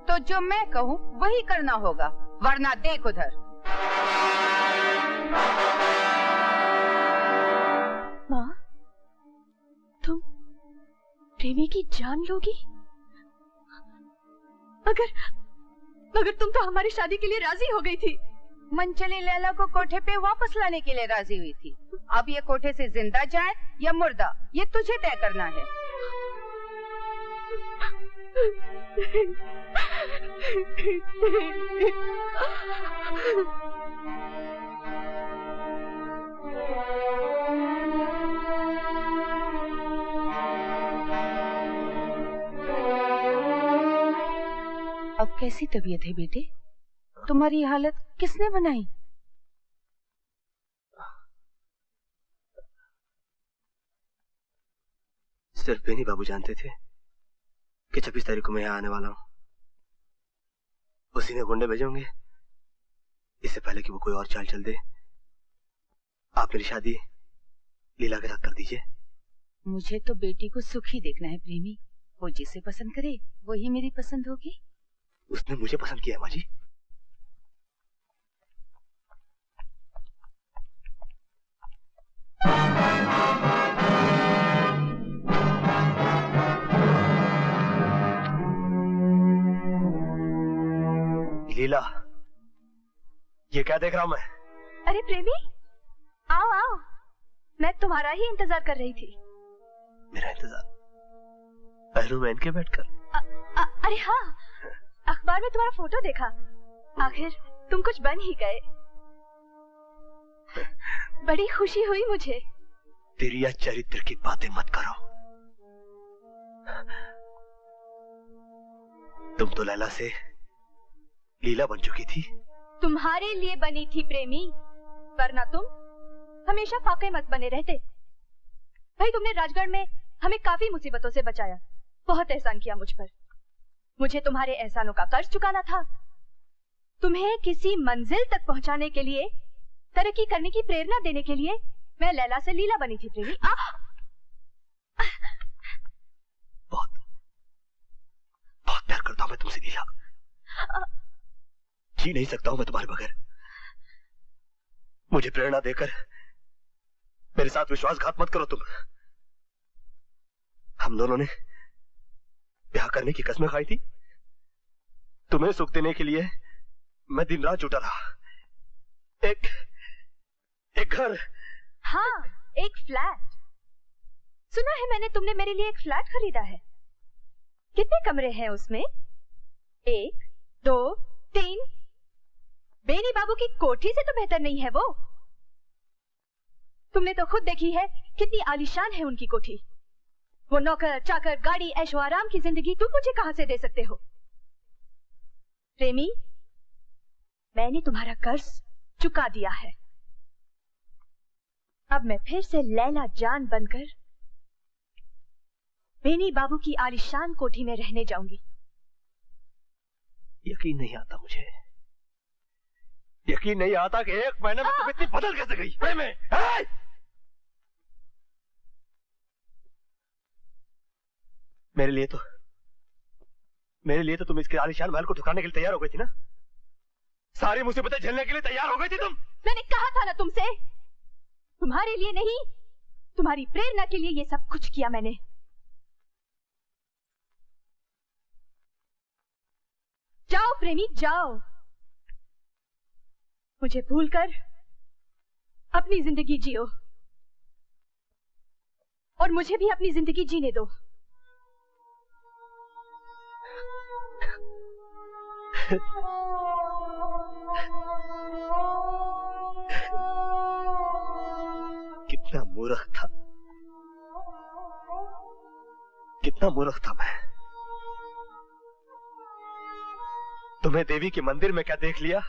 तो जो मैं कहूँ वही करना होगा, वरना देख उधर। माँ, तुम प्रेमी की जान लोगी? मगर तुम तो हमारी शादी के लिए राजी हो गई थी। मनचली लैला को कोठे पे वापस लाने के लिए राजी हुई थी। अब ये कोठे से जिंदा जाए या मुर्दा, ये तुझे तय करना है। कैसी तबीयत है बेटे? तुम्हारी हालत किसने बनाई? सिर्फ बेनी बाबू जानते थे कि 26 तारीख को मैं यहाँ आने वाला हूँ। उसी ने गुंडे भेजे होंगे इससे पहले कि वो कोई और चाल चल दे। आप मेरी शादी लीला के साथ कर दीजिए। मुझे तो बेटी को सुखी देखना है प्रेमी। वो जिसे पसंद करे वही मेरी पसंद होगी। उसने मुझे पसंद किया है माँ जी। लीला, ये क्या देख रहा हूं मैं? अरे प्रेमी, आओ आओ, मैं तुम्हारा ही इंतजार कर रही थी। मेरा इंतजार? पहलू में इनके बैठकर? अरे हाँ, अखबार में तुम्हारा फोटो देखा। आखिर तुम कुछ बन ही गए। बड़ी खुशी हुई मुझे। तेरी या चरित्र की बातें मत करो। तुम तो लैला से लीला बन चुकी थी। तुम्हारे लिए बनी थी प्रेमी, वरना तुम हमेशा फाके मत बने रहते। भाई तुमने राजगढ़ में हमें काफी मुसीबतों से बचाया। बहुत एहसान किया मुझ पर। मुझे तुम्हारे एहसानों का कर्ज चुकाना था। तुम्हें किसी मंजिल तक पहुंचाने के लिए, तरक्की करने की प्रेरणा देने के लिए मैं लैला से लीला बनी थी प्रेमी। बहुत प्यार करता हूं मैं तुमसे लीला। जी नहीं सकता हूं मैं तुम्हारे बगैर। मुझे प्रेरणा देकर मेरे साथ विश्वासघात मत करो तुम। हम दोनों ने ब्याह करने की कसमें खाई थी। तुम्हें सुख देने के लिए मैं दिन रात जुटा रहा। एक घर। हाँ, एक फ्लैट। सुना है मैंने तुमने मेरे लिए एक फ्लैट खरीदा है। कितने कमरे हैं उसमें? 1, 2, 3। बेनी बाबू की कोठी से तो बेहतर नहीं है वो। तुमने तो खुद देखी है कितनी आलीशान है उनकी कोठी। वो नौकर चाकर, गाड़ी, ऐशो आराम की जिंदगी तुम मुझे कहां से दे सकते हो? प्रेमी, मैंने तुम्हारा कर्ज चुका दिया है। अब मैं फिर से लैला जान बनकर बेनी बाबू की आलीशान कोठी में रहने जाऊंगी। यकीन नहीं आता मुझे। यकीन नहीं आता कि एक महीने में तुम इतनी बदल कैसे गई। मेरे लिए तो तुम इसके आलीशान महल को ठुकाने के लिए तैयार हो गई थी ना। सारी मुसीबतें झेलने के लिए तैयार हो गई थी तुम। मैंने कहा था ना तुमसे, तुम्हारे लिए नहीं, तुम्हारी प्रेरणा के लिए ये सब कुछ किया मैंने। जाओ प्रेमी जाओ, मुझे भूलकर अपनी जिंदगी जियो और मुझे भी अपनी जिंदगी जीने दो। कितना मूर्ख था, कितना मूर्ख था मैं। तुम्हें देवी के मंदिर में क्या देख लिया?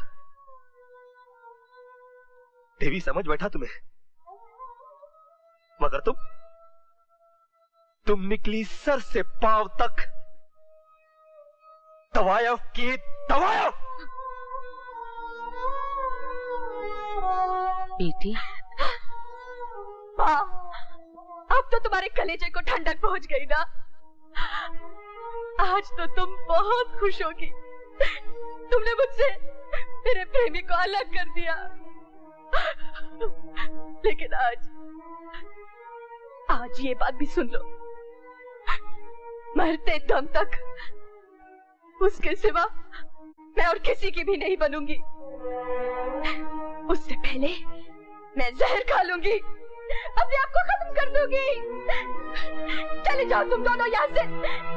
देवी समझ बैठा तुम्हें, मगर तुम निकली सर से पांव तक तवायफ की तवायफ। बेटी, माँ, अब तो तुम्हारे कलेजे को ठंडक पहुंच गई ना। आज तो तुम बहुत खुश होगी। तुमने मुझसे मेरे प्रेमी को अलग कर दिया, लेकिन आज ये बात भी सुन लो, मरते दम तक उसके सिवा मैं और किसी की भी नहीं बनूंगी। उससे पहले मैं जहर खा लूंगी, अपने आप को खत्म कर दूंगी। चले जाओ तुम दोनों यहाँ से,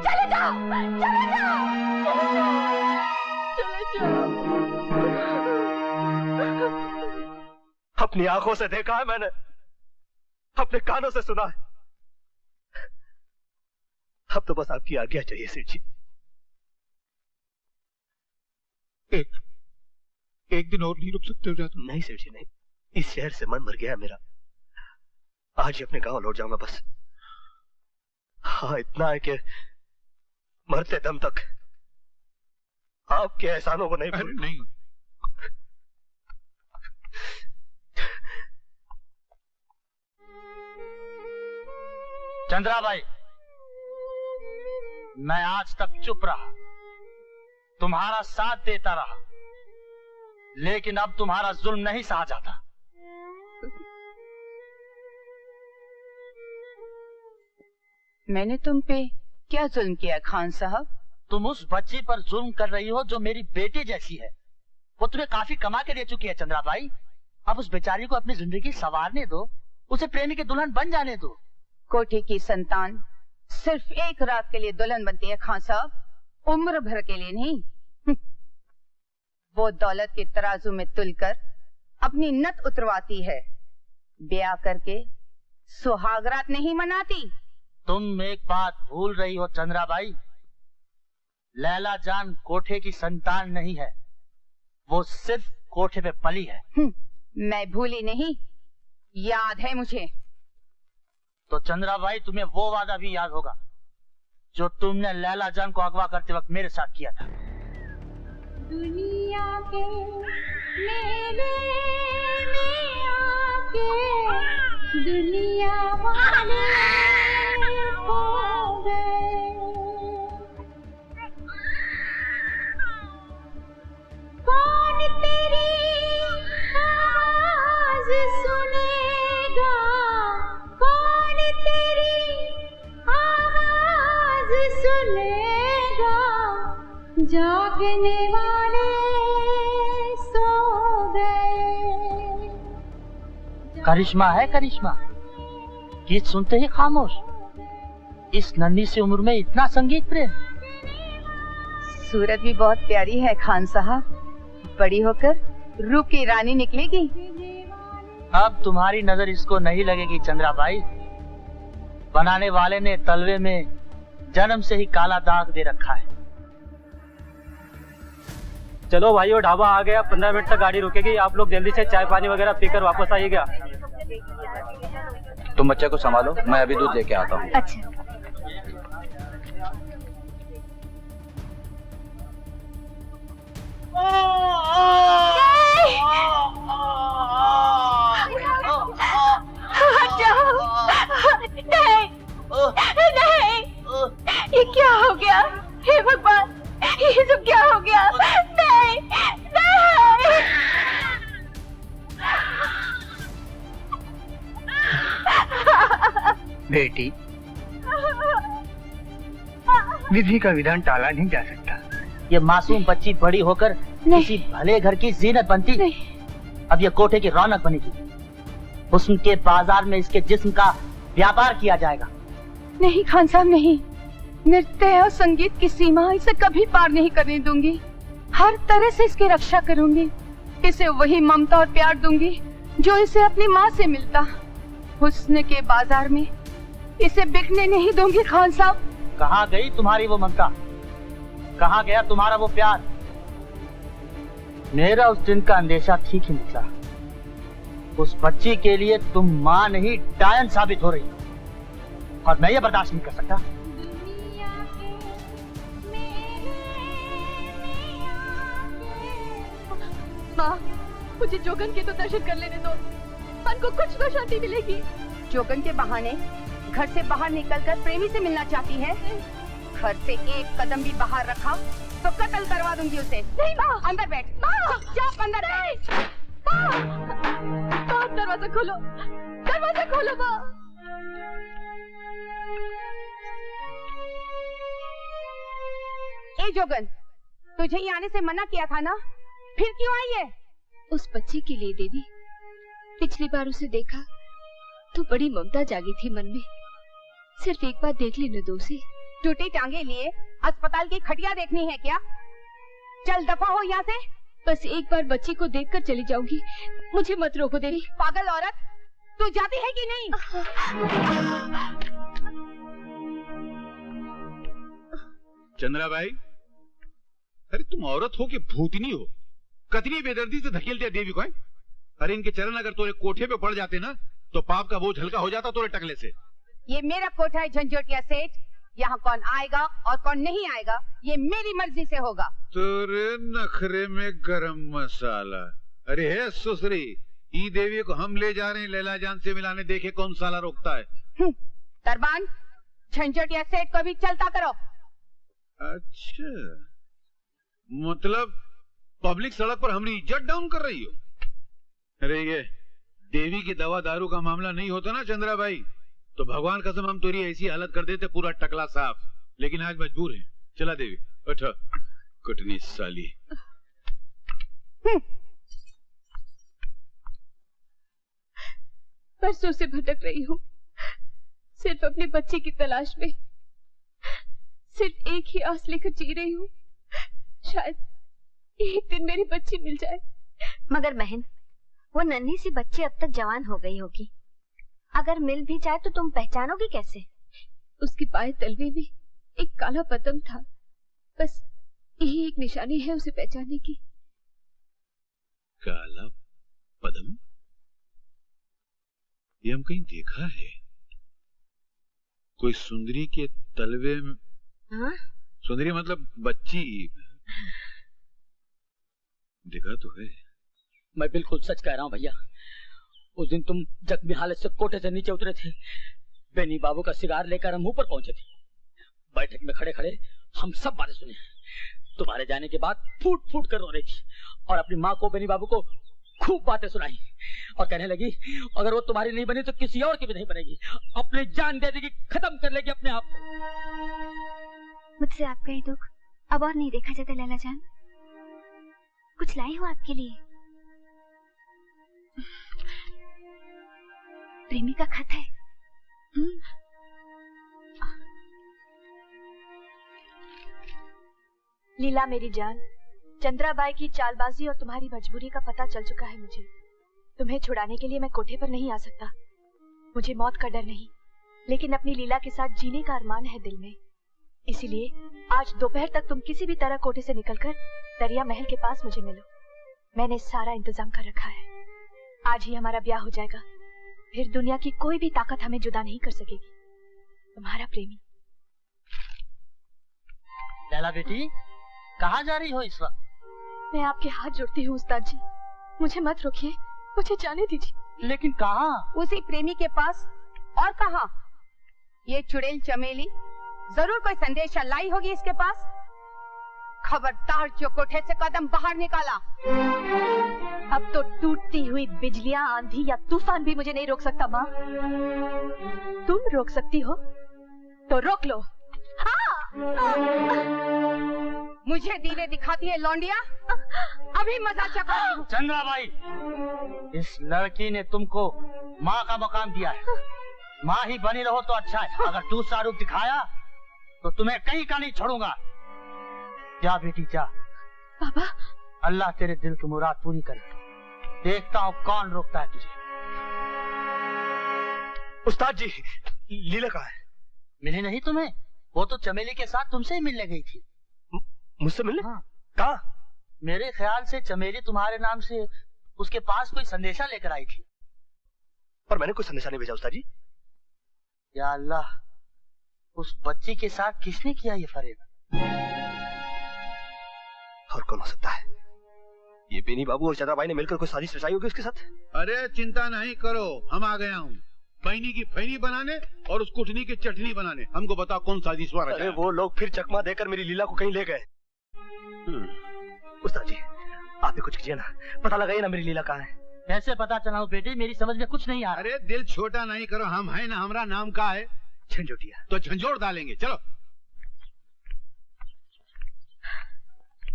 चले जाओ, चले जाओ, चले जाओ। अपनी आंखों से देखा है मैंने, अपने कानों से सुना है। अब तो बस आपकी आज्ञा चाहिए सेठ जी। एक दिन और नहीं रुक सकते हो? जादू नहीं सेठ जी नहीं, इस शहर से मन भर गया है मेरा। आज ही अपने गांव लौट जाऊंगा बस। हाँ, इतना है कि मरते दम तक आपके एहसानों को नहीं भूलूंगा। नहीं, चंद्रा भाई, मैं आज तक चुप रहा, तुम्हारा साथ देता रहा, लेकिन अब तुम्हारा जुल्म नहीं सहा जाता। मैंने तुम पे क्या जुल्म किया खान साहब? तुम उस बच्ची पर जुल्म कर रही हो जो मेरी बेटी जैसी है। वो तुम्हें काफी कमा के दे चुकी है चंद्रा भाई। अब उस बेचारी को अपनी जिंदगी संवारने दो, उसे प्रेमी की दुल्हन बन जाने दो। कोठी की संतान सिर्फ एक रात के लिए दुल्हन बनती है खान साहब, उम्र भर के लिए नहीं। वो दौलत के तराजू में तुलकर अपनी नत उतरवाती है, ब्याह करके सुहागरात नहीं मनाती। तुम एक बात भूल रही हो चंद्रा भाई, लैला जान कोठे की संतान नहीं है, वो सिर्फ कोठे पे पली है। मैं भूली नहीं, याद है मुझे। तो चंद्रा भाई, तुम्हें वो वादा भी याद होगा जो तुमने लैला जान को अगवा करते वक्त मेरे साथ किया था। दुनिया के मेले में आके दुनिया वाले हो गए। कौन तेरी आवाज सुनेगा, कौन तेरी आवाज सुनेगा, जागने वाले सो गए। करिश्मा है करिश्मा, गीत सुनते ही खामोश। इस नन्ही सी उम्र में इतना संगीत प्रेम। सूरत भी बहुत प्यारी है खान साहब, बड़ी होकर रूप की रानी निकलेगी। अब तुम्हारी नजर इसको नहीं लगेगी चंद्रा भाई। बनाने वाले ने तलवे में जन्म से ही काला दाग दे रखा है। चलो भाइयों, ढाबा आ गया, 15 मिनट तक गाड़ी रुकेगी। आप लोग जल्दी से चाय पानी वगैरह पीकर वापस आइएगा। तुम बच्चे को संभालो, मैं अभी दूध लेके आता हूँ। अच्छा। नहीं, ये क्या हो गया? हे भगवान, ये सब क्या हो गया? नहीं, नहीं। बेटी, विधि का विधान टाला नहीं जा सकता। ये मासूम बच्ची बड़ी होकर किसी भले घर की जीनत बनती, अब ये कोठे की रौनक बनेगी। हुस्न के बाजार में इसके जिस्म का व्यापार किया जाएगा। नहीं खान साहब, नहीं। नृत्य और संगीत की सीमा इसे कभी पार नहीं करने दूंगी। हर तरह से इसकी रक्षा करूंगी। इसे वही ममता और प्यार दूंगी जो इसे अपनी माँ से मिलता। हुस्न के बाजार में इसे बिकने नहीं दूंगी खान साहब। कहाँ गई तुम्हारी वो ममता, कहाँ गया तुम्हारा वो प्यार? मेरा उस दिन का अंदेशा ठीक ही निकला। उस बच्ची के लिए तुम माँ नहीं डायन साबित हो रही हो, और मैं ये बर्दाश्त नहीं कर सकता। माँ, मुझे जोगन के तो दर्शन कर लेने दो, मन को कुछ तो शांति मिलेगी। जोगन के बहाने घर से बाहर निकलकर प्रेमी से मिलना चाहती है? घर से एक कदम भी बाहर रखा तो कत्ल करवा दूंगी उसे। नहीं माँ, अंदर बैठ। माँ, चुप, अंदर बैठ। माँ, दरवाजा खोलो, दरवाजा खोलो माँ। ए जोगन, तुझे यहाँ आने से मना किया था ना, फिर क्यों आई है? उस बच्ची के लिए देवी, पिछली बार उसे देखा तो बड़ी ममता जागी थी मन में। सिर्फ एक बार देख लेने दो उसे। टूटी टांगे लिए अस्पताल की खटिया देखनी है क्या? चल दफा हो यहाँ से। बस एक बार बच्ची को देखकर चली जाऊंगी, मुझे मत रोको देवी। पागल औरत, तू जाती है कि नहीं? चंद्रा भाई, अरे तुम औरत हो कि भूतनी हो? कतनी बेदर्दी से धकेल दिया देवी को है? अरे इनके चरण अगर तोरे कोठे पे पड़ जाते ना तो पाप का बोझ हल्का हो जाता तोरे टकले से। ये मेरा कोठा है झंझोटिया सेठ, यहाँ कौन आएगा और कौन नहीं आएगा ये मेरी मर्जी से होगा। तोरे नखरे में गरम मसाला। अरे है सुसरी, ई देवी को हम ले जा रहे हैं लैला जान से मिलाने, देखे कौन साला रोकता है। दरबान, झंझोटिया सेठ को भी चलता करो। अच्छा, मतलब पब्लिक सड़क पर हमारी इज्जत डाउन कर रही हो? अरे ये देवी की दवा दारू का मामला नहीं होता ना चंद्रा भाई, तो भगवान कसम हम तेरी ऐसी हालत कर देते पूरा टकला साफ। लेकिन आज मजबूर है। चला देवी, उठो। कुटनी साली। परसों से भटक रही हूँ, सिर्फ अपने बच्चे की तलाश में। सिर्फ एक ही आस लेकर जी रही हूँ, शायद एक दिन मेरी बच्ची मिल जाए। मगर बहन, वो नन्ही सी बच्ची अब तक जवान हो गई होगी, अगर मिल भी जाए तो तुम पहचानोगी कैसे? उसकी पाए तलवे में एक काला पतंग था, बस यही एक निशानी है उसे पहचानने की। काला पदम? ये हम कहीं देखा है। कोई सुंदरी के तलवे में। हाँ? सुंदरी मतलब बच्ची। देखा तो है। मैं बिल्कुल सच कह रहा हूँ भैया, उस दिन तुम जख्मी हालत से कोठे से नीचे उतरे थे। बेनी बाबू का सिगार लेकर हम ऊपर पहुंचे थे। बैठक में खड़े खड़े हम सब बातें सुने। तुम्हारे जाने के बाद फूट फूट कर रो रही थी और अपनी माँ को, बेनी बाबू को खूब बातें सुनाई और कहने लगी अगर वो तुम्हारी नहीं बनी तो किसी और की भी नहीं बनेगी, अपनी जान दे देगी, खत्म कर लेगी अपने आप को। मुझसे आपका ये दुख अब और नहीं देखा जाता लैला जान। कुछ लाई हो आपके लिए। प्रेमी का खत है। लीला मेरी जान, चंद्राबाई की चालबाजी और तुम्हारी मजबूरी का पता चल चुका है मुझे। तुम्हें छुड़ाने के लिए मैं कोठे पर नहीं आ सकता। मुझे मौत का डर नहीं, लेकिन अपनी लीला के साथ जीने का अरमान है दिल में। इसीलिए आज दोपहर तक तुम किसी भी तरह कोठे से निकलकर दरिया महल के पास मुझे मिलो। मैंने सारा इंतजाम कर रखा है। आज ही हमारा ब्याह हो जाएगा, फिर दुनिया की कोई भी ताकत हमें जुदा नहीं कर सकेगी। तुम्हारा प्रेमी। लैला बेटी, कहाँ जा रही हो इस वक्त? मैं आपके हाथ जोड़ती हूँ उस्ताद जी, मुझे मत रोकिए, मुझे जाने दीजिए। लेकिन कहाँ? उसी प्रेमी के पास। और कहाँ? ये चुड़ैल चमेली जरूर कोई संदेशा लाई होगी इसके पास। खबरदार जो कोठे से कदम बाहर निकाला। अब तो टूटती हुई बिजलियां, आंधी या तूफान भी मुझे नहीं रोक सकता माँ। तुम रोक सकती हो तो रोक लो। मुझे दीवे दिखाती है लौंडिया, अभी मजा चखा। चंद्राबाई, इस लड़की ने तुमको माँ का मकाम दिया है। माँ ही बनी रहो तो अच्छा है, अगर दूसरा रूप दिखाया तो तुम्हें कहीं का नहीं छोड़ूंगा। जा बेटी जा। बाबा, अल्लाह तेरे दिल की मुराद पूरी करे। देखता हूँ कौन रोकता है तुझे। उस्ताद जी, लीला कहाँ है? मिली नहीं तुम्हें? वो तो चमेली के साथ तुमसे ही मिलने गई थी। मुझसे मिलने? हाँ। कहाँ? मेरे ख्याल से चमेली तुम्हारे नाम से उसके पास कोई संदेशा लेकर आई थी। पर मैंने कोई संदेशा नहीं भेजा उस्ताद जी। या अल्लाह, उस बच्ची के साथ किसने किया ये फरेब? और कौन हो सकता है? ये बेनी बाबू और चंद्राबाई ने मिलकर कोई साजिश रचाई होगी उसके साथ। अरे चिंता नहीं करो, हम आ गया हूँ बहनी की फैनी बनाने और उस कुटनी की चटनी बनाने। हमको बताओ कौन साजिश हुआ? अरे वो लोग फिर चकमा देकर मेरी लीला को कहीं ले गए। उस्ताद जी, आप भी कुछ कीजिए ना, पता लगाइए ना मेरी लीला कहाँ है। कैसे पता चलाऊं बेटी, मेरी समझ में कुछ नहीं आ रहा। अरे दिल छोटा नहीं करो, हम है ना, हमारा नाम का है झंझोटिया। तो झंझोड़ डालेंगे। चलो।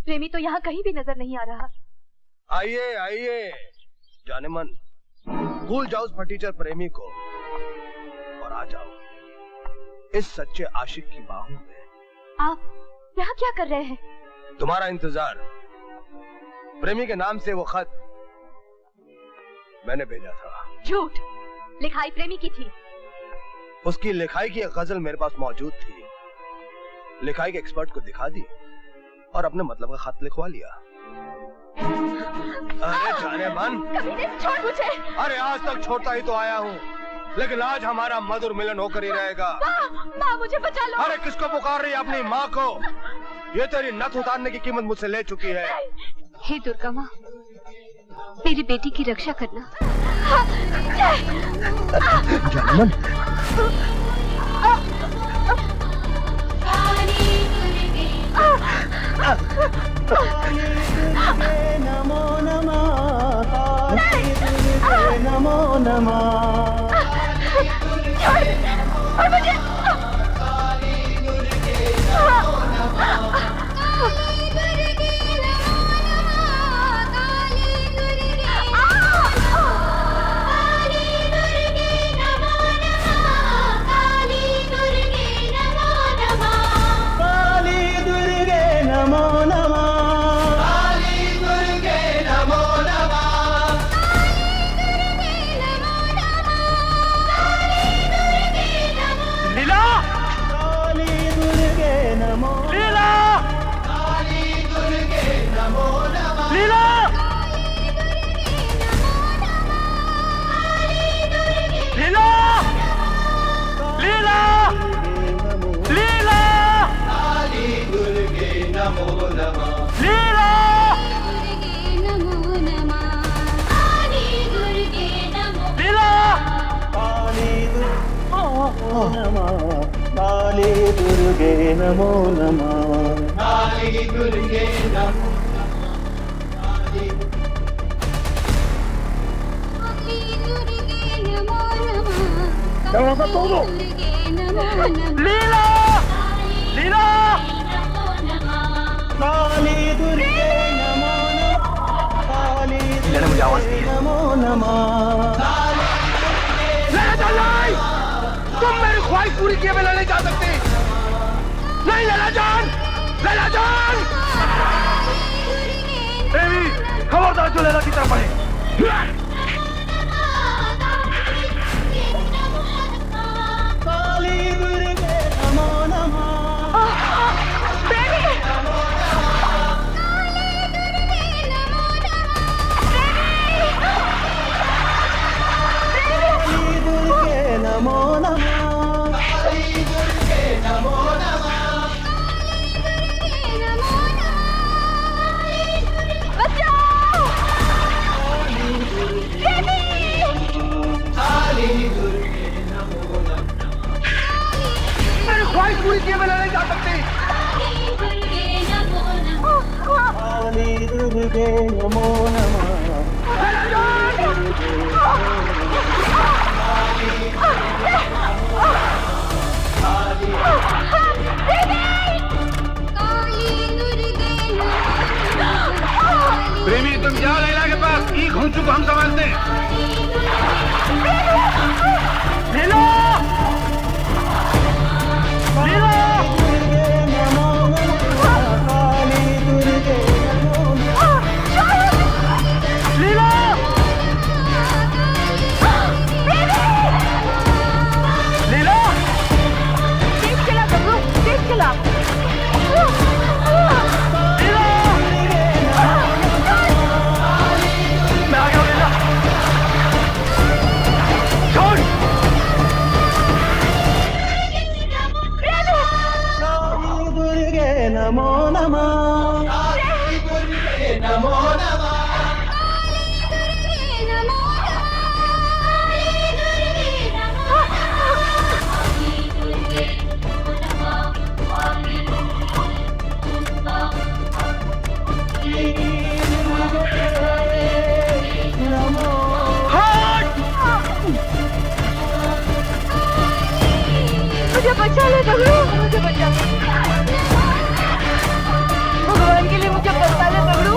प्रेमी तो यहाँ कहीं भी नजर नहीं आ रहा। आइए आइए जाने मन, भूल जाओ उस फटीचर प्रेमी को और आ जाओ इस सच्चे आशिक की बाहों में। आप यहाँ क्या कर रहे हैं? तुम्हारा इंतजार। प्रेमी के नाम से वो खत मैंने भेजा था। झूठ, लिखाई प्रेमी की थी। उसकी लिखाई की एक गजल मेरे पास मौजूद थी, लिखाई के एक्सपर्ट को दिखा दी। और अपने मतलब का खत लिखवा लिया। अरे जाने मन, कभी नहीं छोड़ मुझे। अरे आज तक छोड़ता ही तो आया हूँ, लेकिन आज हमारा मधुर मिलन होकर ही रहेगा। माँ मुझे बचा लो। अरे किसको पुकार रही है? अपनी माँ को। ये तेरी नथ उतारने की कीमत मुझसे ले चुकी है। हे दुर्गा माँ, मेरी बेटी की रक्षा करना। जानमन, नमो नमः, नमो नमः। काली दुर्गे नमो नमः, काली दुर्गे नमो। लीला लीला, काली दुर्गे नमो नमः, काली दुर्गे नमो नमः। तुम मेरी ख्वाहिश पूरी किए बिना नहीं जा सकते। नहीं लैला जान, लैला जान। देवी, खबरदार जो लैला की तरफ बढ़े। काली दुर्गे नमो नमः। नमो नमः, काली दुर्गे नमो नमः। बचाओ! काली दुर्गे नमो नमः। मेरी ख्वाहिश पूरी किए बिना नहीं जा सकते। काली दुर्गे नमो नमः। प्रेमी तुम जाओ लैला के पास, की घूंचू को हम संभालते हैं। लीला लीला, दुर्गे नमो नमः, काली दुर्गे नमो नमः। लीला लीला, तेज चला बबलू, तेज चला। नमो नमः, काली दुर्गे नमो नमः। मुझे बचा ले बबलू, मुझे बचा। भगवान के लिए मुझे बचा ले बबलू।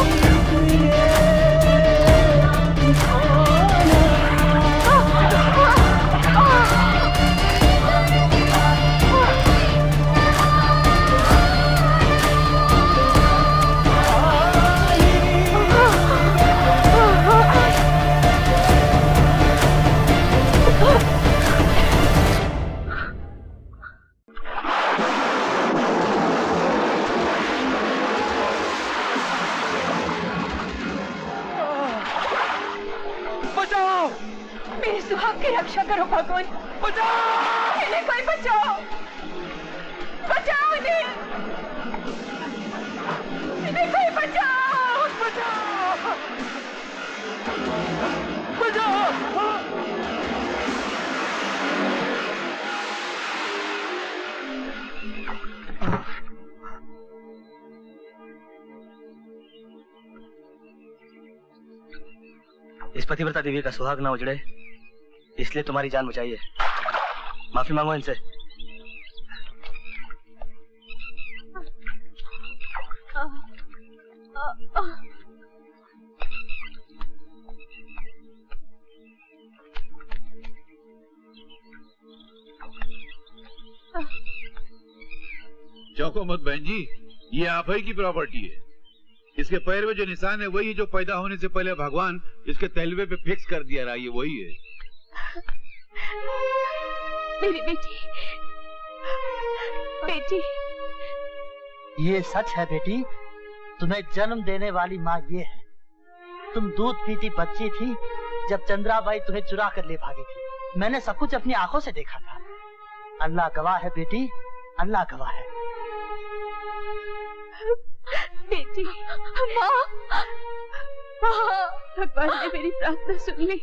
बचाओ! मेरे सुहाग की रक्षा करो भगवान। बचाओ! इन्हें कोई बचाओ! बचाओ इन्हें! इन्हें कोई बचाओ! बचाओ! बचाओ! इस पतिव्रता देवी का सुहाग ना उजड़े, इसलिए तुम्हारी जान बचाई है। माफी मांगो इनसे। चौंको मत बहन जी, ये आप ही की प्रॉपर्टी है। इसके पैर में जो निशान है वही है जो पैदा होने से पहले भगवान इसके तलवे पे फिक्स कर दिया रहा, ये वही है। मेरी बेटी, बेटी। ये सच है बेटी, तुम्हें जन्म देने वाली माँ ये है। तुम दूध पीती बच्ची थी जब चंद्राबाई तुम्हें चुरा कर ले भागी थी। मैंने सब कुछ अपनी आंखों से देखा था। अल्लाह गवाह है बेटी, अल्लाह गवाह है। बेटी, माँ, भगवान ने मेरी प्रार्थना सुन ली।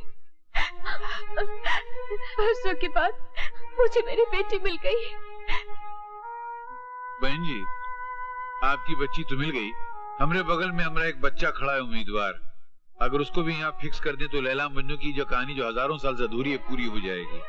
वर्षों के बाद मुझे मेरी बेटी मिल गई। बहन जी, आपकी बच्ची तो मिल गई। हमरे बगल में हमारा एक बच्चा खड़ा है उम्मीदवार। अगर उसको भी यहाँ फिक्स कर दे तो लैला मजनू की जो कहानी जो हजारों साल से अधूरी है पूरी हो जाएगी।